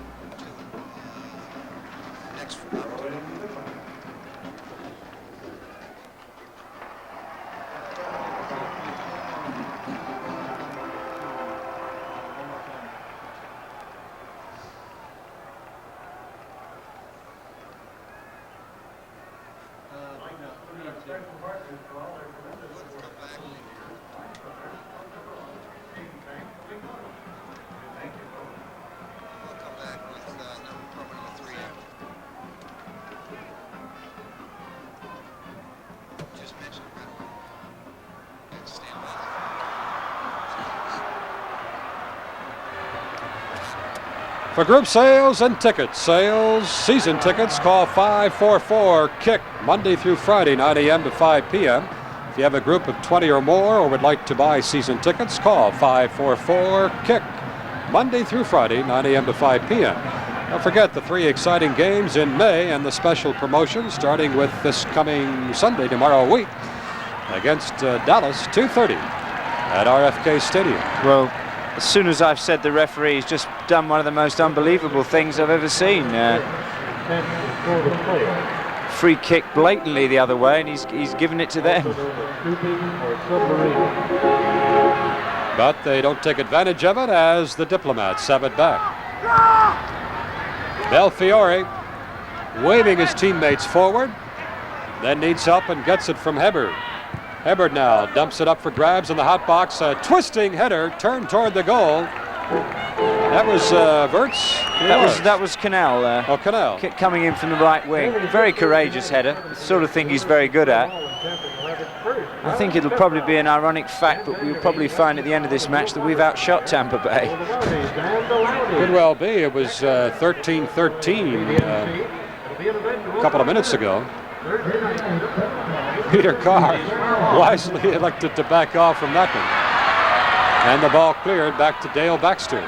For group sales and tickets, season tickets, call 544-KICK, Monday through Friday, 9 a.m. to 5 p.m. If you have a group of 20 or more or would like to buy season tickets, call 544-KICK, Monday through Friday, 9 a.m. to 5 p.m. Don't forget the 3 exciting games in May and the special promotion starting with this coming Sunday, tomorrow week, against Dallas, 2:30 at RFK Stadium. Well, as soon as I've said the referee's just done one of the most unbelievable things I've ever seen. Free kick blatantly the other way, and he's given it to them. But they don't take advantage of it as the Diplomats have it back. Belfiore waving his teammates forward, then needs help and gets it from Hebard. Hebard now dumps it up for grabs in the hot box. A twisting header turned toward the goal. That was Wirtz. That was Cannell. Cannell. Coming in from the right wing. Very courageous header. The sort of thing he's very good at. I think it'll probably be an ironic fact, but we'll probably find at the end of this match that we've outshot Tampa Bay. Could well be. It was 13-13 a couple of minutes ago. Peter Carr wisely elected to back off from that one. And the ball cleared back to Dale Baxter.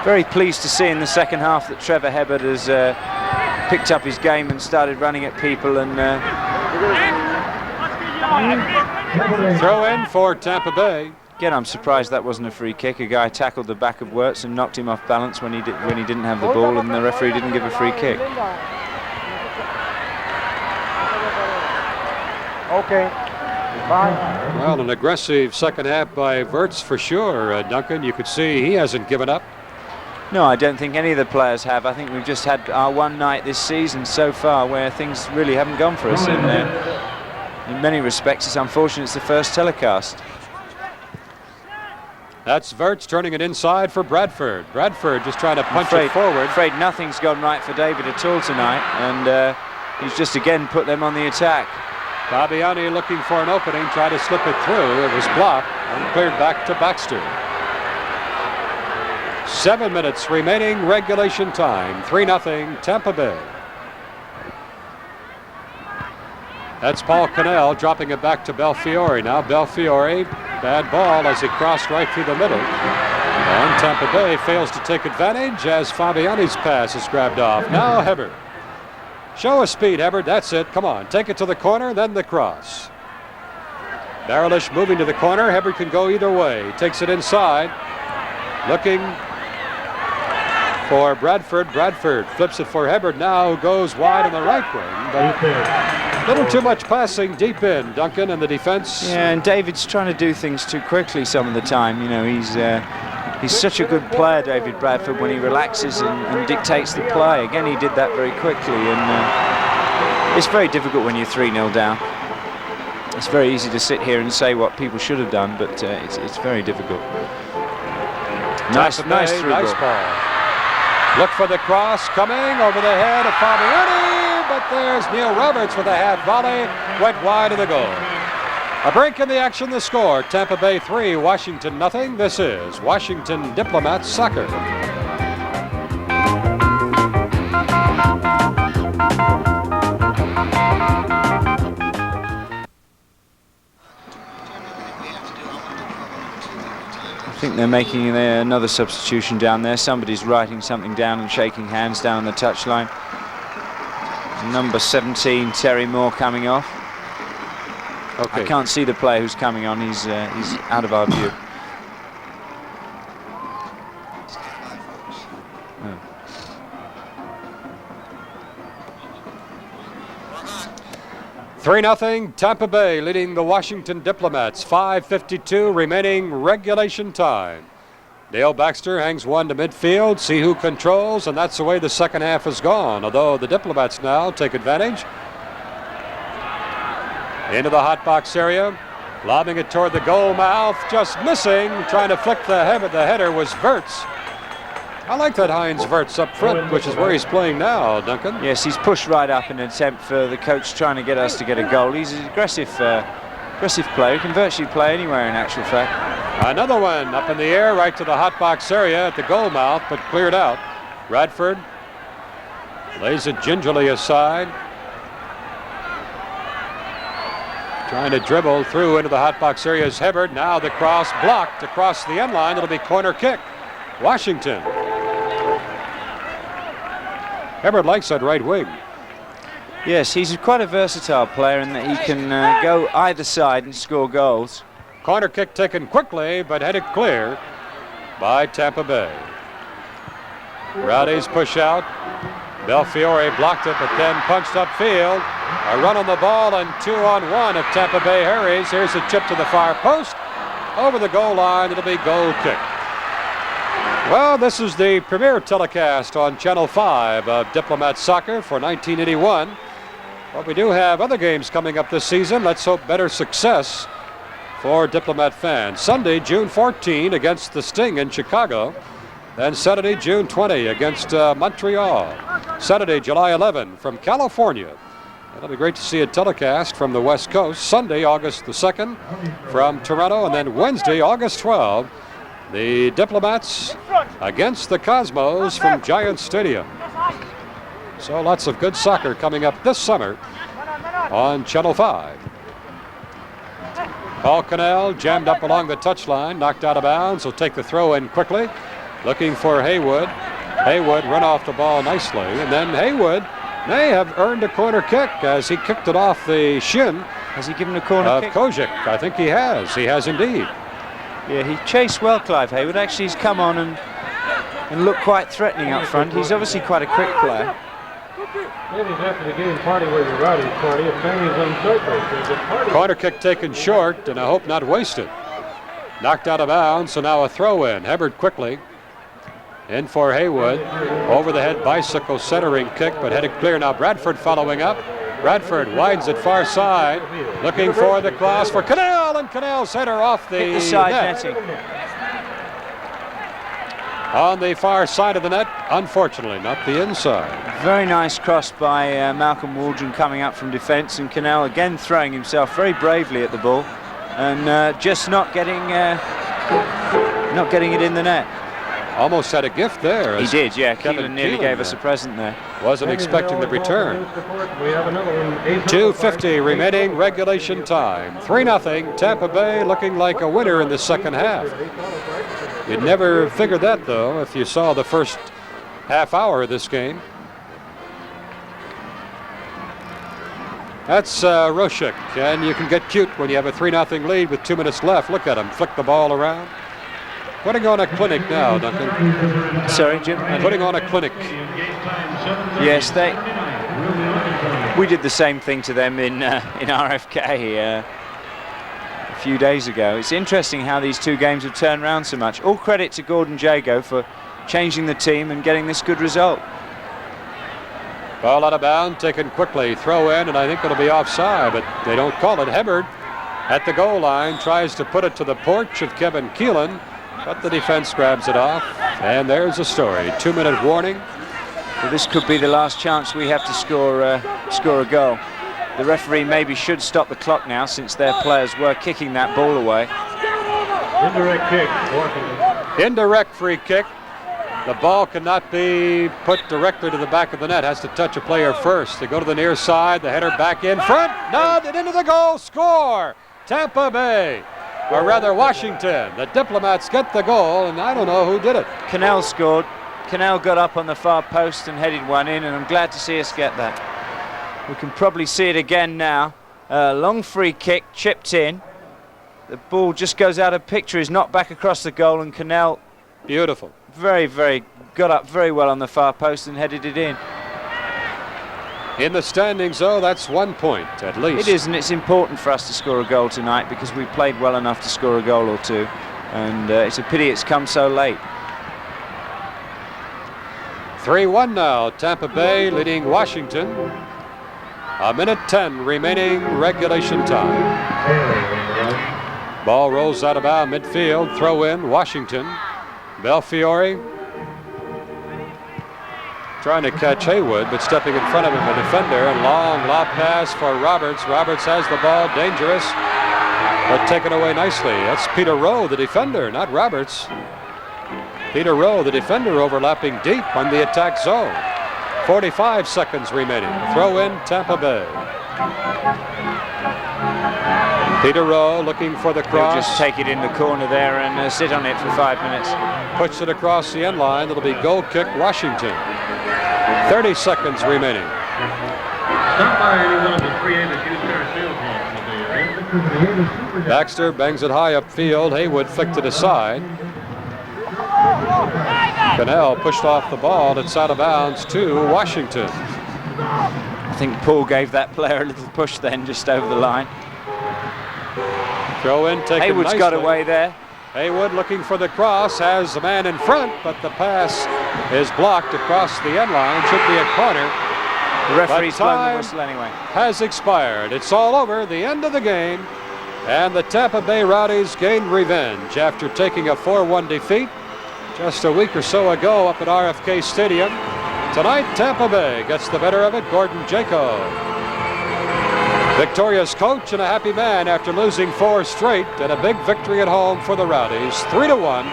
Very pleased to see in the second half that Trevor Hebard has picked up his game and started running at people. And throw in for Tampa Bay. Again, I'm surprised that wasn't a free kick. A guy tackled the back of Wirtz and knocked him off balance when he didn't have the ball, and the referee didn't give a free kick. Okay. Well, an aggressive second half by Wirtz for sure, Duncan. You could see he hasn't given up. No, I don't think any of the players have. I think we've just had our one night this season so far where things really haven't gone for us. And in many respects, it's unfortunate it's the first telecast. That's Wirtz turning it inside for Bradford. Bradford just trying to punch it forward. Afraid nothing's gone right for David at all tonight, and he's just again put them on the attack. Fabiani looking for an opening, tried to slip it through. It was blocked and cleared back to Baxter. 7 minutes remaining regulation time. 3-0 Tampa Bay. That's Paul Cannell dropping it back to Belfiore. Now Belfiore, bad ball as he crossed right through the middle. And Tampa Bay fails to take advantage as Fabiani's pass is grabbed off. Now Hebard. Show us speed, Hebard. That's it. Come on. Take it to the corner, then the cross. Barilish moving to the corner. Hebard can go either way. He takes it inside. Looking for Bradford. Bradford flips it for Hebard now, who goes wide on the right wing. But a little too much passing deep in, Duncan, and the defense. Yeah, and David's trying to do things too quickly some of the time. You know, he's such a good player, David Bradford, when he relaxes and dictates the play. Again, he did that very quickly, and it's very difficult when you're 3-0 down. It's very easy to sit here and say what people should have done, but it's very difficult. Nice through ball. Look for the cross coming over the head of Fabiani, but there's Neil Roberts with a half volley, went wide of the goal. A break in the action, the score, Tampa Bay 3, Washington 0. This is Washington Diplomats Soccer. I think they're making another substitution down there. Somebody's writing something down and shaking hands down on the touchline. Number 17, Terry Moore, coming off. Okay. I can't see the player who's coming on. He's out of our view. Oh. 3-0 Tampa Bay leading the Washington Diplomats. 5:52 remaining regulation time. Dale Baxter hangs one to midfield, see who controls, and that's the way the second half has gone, although the Diplomats now take advantage. Into the hot box area, lobbing it toward the goal mouth, just missing, trying to flick the header. The header was Wirtz. I like that Heinz Wirtz up front, which is where he's playing now, Duncan. Yes, he's pushed right up in an attempt for the coach trying to get us to get a goal. He's an aggressive Aggressive player, he can virtually play anywhere in actual fact. Another one up in the air, right to the hot box area at the goal mouth, but cleared out. Radford lays it gingerly aside. Trying to dribble through into the hot box area is Hibbard. Now the cross blocked across the end line. It'll be corner kick. Washington. Hibbard likes that right wing. Yes, he's quite a versatile player in that he can go either side and score goals. Corner kick taken quickly, but headed clear by Tampa Bay. Rowdies push out. Belfiore blocked it, but then punched upfield. A run on the ball and 2-on-1 if Tampa Bay hurries. Here's a chip to the far post. Over the goal line, it'll be goal kick. Well, this is the premier telecast on Channel 5 of Diplomats Soccer for 1981. But we do have other games coming up this season. Let's hope better success for Diplomat fans. Sunday, June 14 against the Sting in Chicago. Then Saturday, June 20 against Montreal. Saturday, July 11 from California. It'll be great to see a telecast from the West Coast. Sunday, August the 2nd from Toronto. And then Wednesday, August 12, the Diplomats against the Cosmos from Giants Stadium. So lots of good soccer coming up this summer on Channel 5. Paul Cannell jammed up along the touchline, knocked out of bounds. He'll take the throw in quickly. Looking for Haywood. Haywood run off the ball nicely. And then Haywood may have earned a corner kick as he kicked it off the shin. Has he given a corner kick? Kojic. I think he has. He has indeed. Yeah, he chased well, Clive Haywood. Actually, he's come on and looked quite threatening up front. He's obviously quite a quick player. Ladies, after the game, party with your Rowdies party. If family's uncertain, corner kick taken short, and I hope not wasted. Knocked out of bounds, so now a throw in. Hibbard quickly. In for Haywood. Over the head bicycle centering kick, but headed clear. Now Bradford following up. Bradford widens it far side. Looking for the cross for Cannell, and Cannell's header off the side net. netting. On the far side of the net, unfortunately, not the inside. Very nice cross by Malcolm Waldron coming up from defence, and Cannell again throwing himself very bravely at the ball, and just not getting it in the net. Almost had a gift there. He did, yeah. Kevin Keelan nearly gave us a present there. Wasn't expecting the return. 2:50 remaining regulation time. 3-0. Tampa Bay looking like a winner in the second half. You'd never figured that, though, if you saw the first half hour of this game. That's Roshik, and you can get cute when you have a 3-0 lead with 2 minutes left. Look at him flick the ball around. Putting on a clinic now, Duncan. Sorry, Jim? Putting on a clinic. Yes, we did the same thing to them in RFK a few days ago. It's interesting how these two games have turned around so much. All credit to Gordon Jago for changing the team and getting this good result. Ball out of bounds, taken quickly. Throw in, and I think it'll be offside, but they don't call it. Hibbard at the goal line tries to put it to the porch of Kevin Keelan, but the defense grabs it off, and there's a story. 2-minute warning. Well, this could be the last chance we have to score a goal. The referee maybe should stop the clock now, since their players were kicking that ball away. indirect kick, Washington. Indirect free kick. The ball cannot be put directly to the back of the net. Has to touch a player first. They go to the near side. The header back in front. Nodded into the goal. Score. Tampa Bay. Or rather Washington. The Diplomats get the goal, and I don't know who did it. Cannell scored. Cannell got up on the far post and headed one in, and I'm glad to see us get that. We can probably see it again now. Long free kick, chipped in. The ball just goes out of picture. Is knocked back across the goal, and Cannell, Beautiful. very, got up very well on the far post and headed it in. In the standings, though, that's 1 point at least. It is, and it's important for us to score a goal tonight because we played well enough to score a goal or two, and it's a pity it's come so late. 3-1 now. Tampa Bay leading Washington. 1:10 remaining regulation time. Ball rolls out of bounds midfield. Throw in Washington. Belfiore trying to catch Haywood, but stepping in front of him, a defender. And long lob pass for Roberts. Roberts has the ball. Dangerous. but taken away nicely. That's Peter Rowe, the defender, not Roberts. Peter Rowe, the defender, overlapping deep on the attack zone. 45 seconds remaining. Throw in Tampa Bay. Peter Rowe looking for the cross. He'll just take it in the corner there and sit on it for 5 minutes. Puts it across the end line. It'll be goal kick Washington. 30 seconds remaining. Stop by any one of the 3A that use their sales launch. Baxter bangs it high upfield. Haywood flicked it aside. Cannell pushed off the ball. It's out of bounds to Washington. I think Paul gave that player a little push then, just over the line. Throw in, taken Haywood's nicely. got away there. Haywood looking for the cross, has the man in front, but the pass is blocked across the end line. Should be a corner. The referee's blown the time whistle anyway. has expired. It's all over, the end of the game, and the Tampa Bay Rowdies gained revenge after taking a 4-1 defeat just a week or so ago up at RFK Stadium. Tonight, Tampa Bay gets the better of it. Gordon Jaco, victorious coach and a happy man after losing 4 straight, and a big victory at home for the Rowdies, 3-1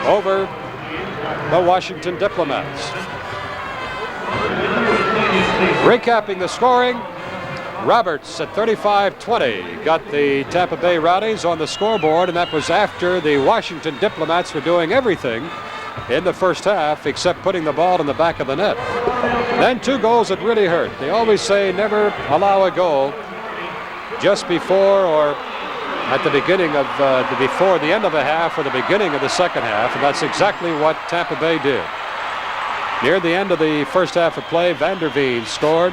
over the Washington Diplomats. Recapping the scoring, Roberts at 35-20 got the Tampa Bay Rowdies on the scoreboard, and that was after the Washington Diplomats were doing everything in the first half except putting the ball in the back of the net. Then 2 goals that really hurt. They always say never allow a goal just before or at the beginning of before the end of a half or the beginning of the second half, and that's exactly what Tampa Bay did. Near the end of the first half of play, Vanderveen scored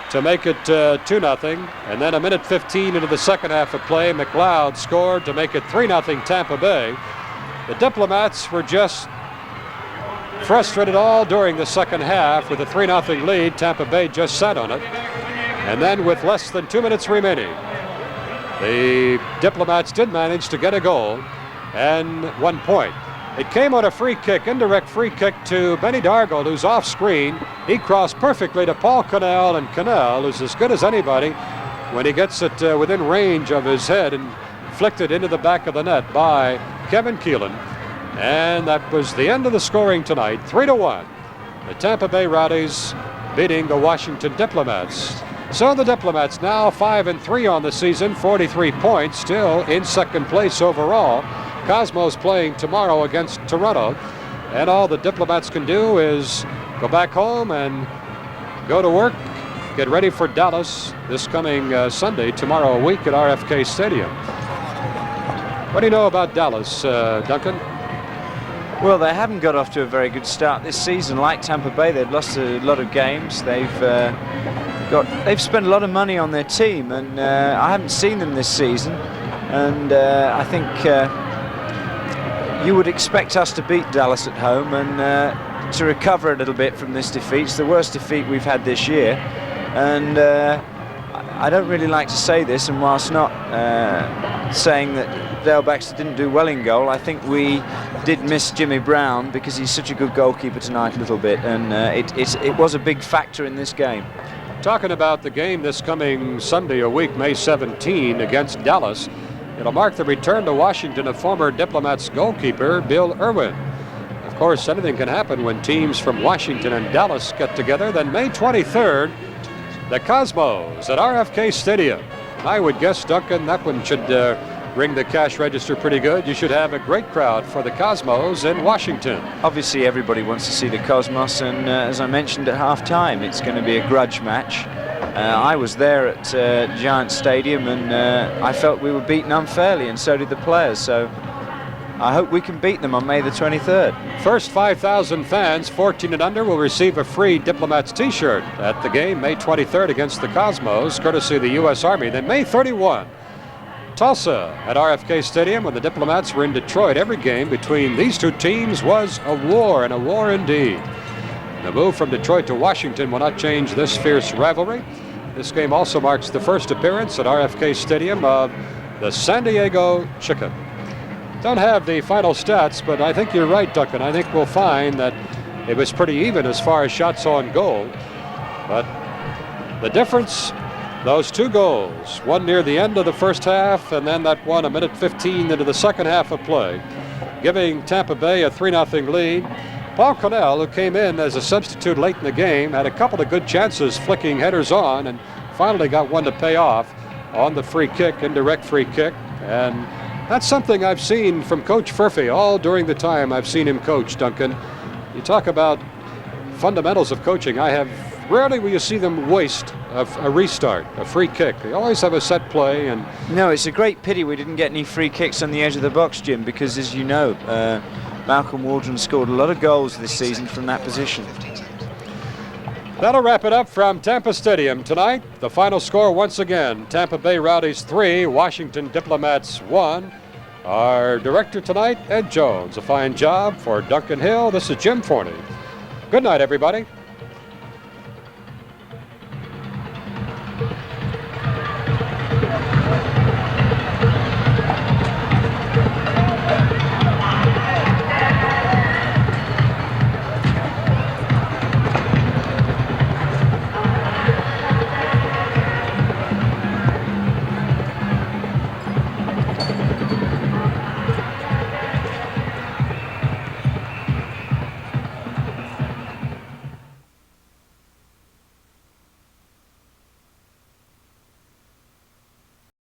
to make it 2-0, and then a minute 15 into the second half of play, McLeod scored to make it 3-0 Tampa Bay. The Diplomats were just frustrated all during the second half with a 3-0 lead. Tampa Bay just sat on it, and then with less than 2 minutes remaining, the Diplomats did manage to get a goal and 1 point. It came on a free kick, indirect free kick to Benny Dargold, who's off screen. He crossed perfectly to Paul Cannell, and Cannell is as good as anybody when he gets it within range of his head and flicked it into the back of the net by Kevin Keelan. And that was the end of the scoring tonight, 3-1. The Tampa Bay Rowdies beating the Washington Diplomats. So the Diplomats now 5-3 on the season, 43 points, still in second place overall. Cosmos playing tomorrow against Toronto, and all the Diplomats can do is go back home and go to work, get ready for Dallas this coming Sunday, tomorrow a week at RFK Stadium. What do you know about Dallas, Duncan? Well, they haven't got off to a very good start this season. Like Tampa Bay, they've lost a lot of games. They've spent a lot of money on their team, and I haven't seen them this season. And I think you would expect us to beat Dallas at home and to recover a little bit from this defeat. It's the worst defeat we've had this year, and I don't really like to say this, and whilst not saying that Dale Baxter didn't do well in goal, I think we did miss Jimmy Brown because he's such a good goalkeeper tonight a little bit, and it was a big factor in this game. Talking about the game this coming Sunday a week, May 17, against Dallas, it'll mark the return to Washington of former Diplomats goalkeeper Bill Irwin. Of course, anything can happen when teams from Washington and Dallas get together. Then May 23rd, the Cosmos at RFK Stadium. I would guess, Duncan, that one should ring the cash register pretty good. You should have a great crowd for the Cosmos in Washington. Obviously, everybody wants to see the Cosmos, and as I mentioned at half-time, it's going to be a grudge match. I was there at Giant Stadium, and I felt we were beaten unfairly, and so did the players. So I hope we can beat them on May the 23rd. First 5,000 fans, 14 and under, will receive a free Diplomats t-shirt at the game May 23rd against the Cosmos, courtesy of the U.S. Army. Then May 31, Tulsa at RFK Stadium, when the Diplomats were in Detroit. Every game between these two teams was a war, and a war indeed. The move from Detroit to Washington will not change this fierce rivalry. This game also marks the first appearance at RFK Stadium of the San Diego Chicken. Don't have the final stats, but I think you're right, Duncan. I think we'll find that it was pretty even as far as shots on goal. But the difference Those 2 goals, one near the end of the first half, and then that one a minute 15 into the second half of play, giving Tampa Bay a 3-0 lead. Paul Connell, who came in as a substitute late in the game, had a couple of good chances flicking headers on, and finally got one to pay off on the free kick, indirect free kick. And that's something I've seen from Coach Furphy all during the time I've seen him coach, Duncan. You talk about fundamentals of coaching. Rarely will you see them waste a restart, a free kick. They always have a set play. And no, it's a great pity we didn't get any free kicks on the edge of the box, Jim, because as you know, Malcolm Waldron scored a lot of goals this season from that position. That'll wrap it up from Tampa Stadium tonight. The final score once again, Tampa Bay Rowdies 3, Washington Diplomats 1. Our director tonight, Ed Jones. A fine job for Duncan Hill. This is Jim Forney. Good night, everybody.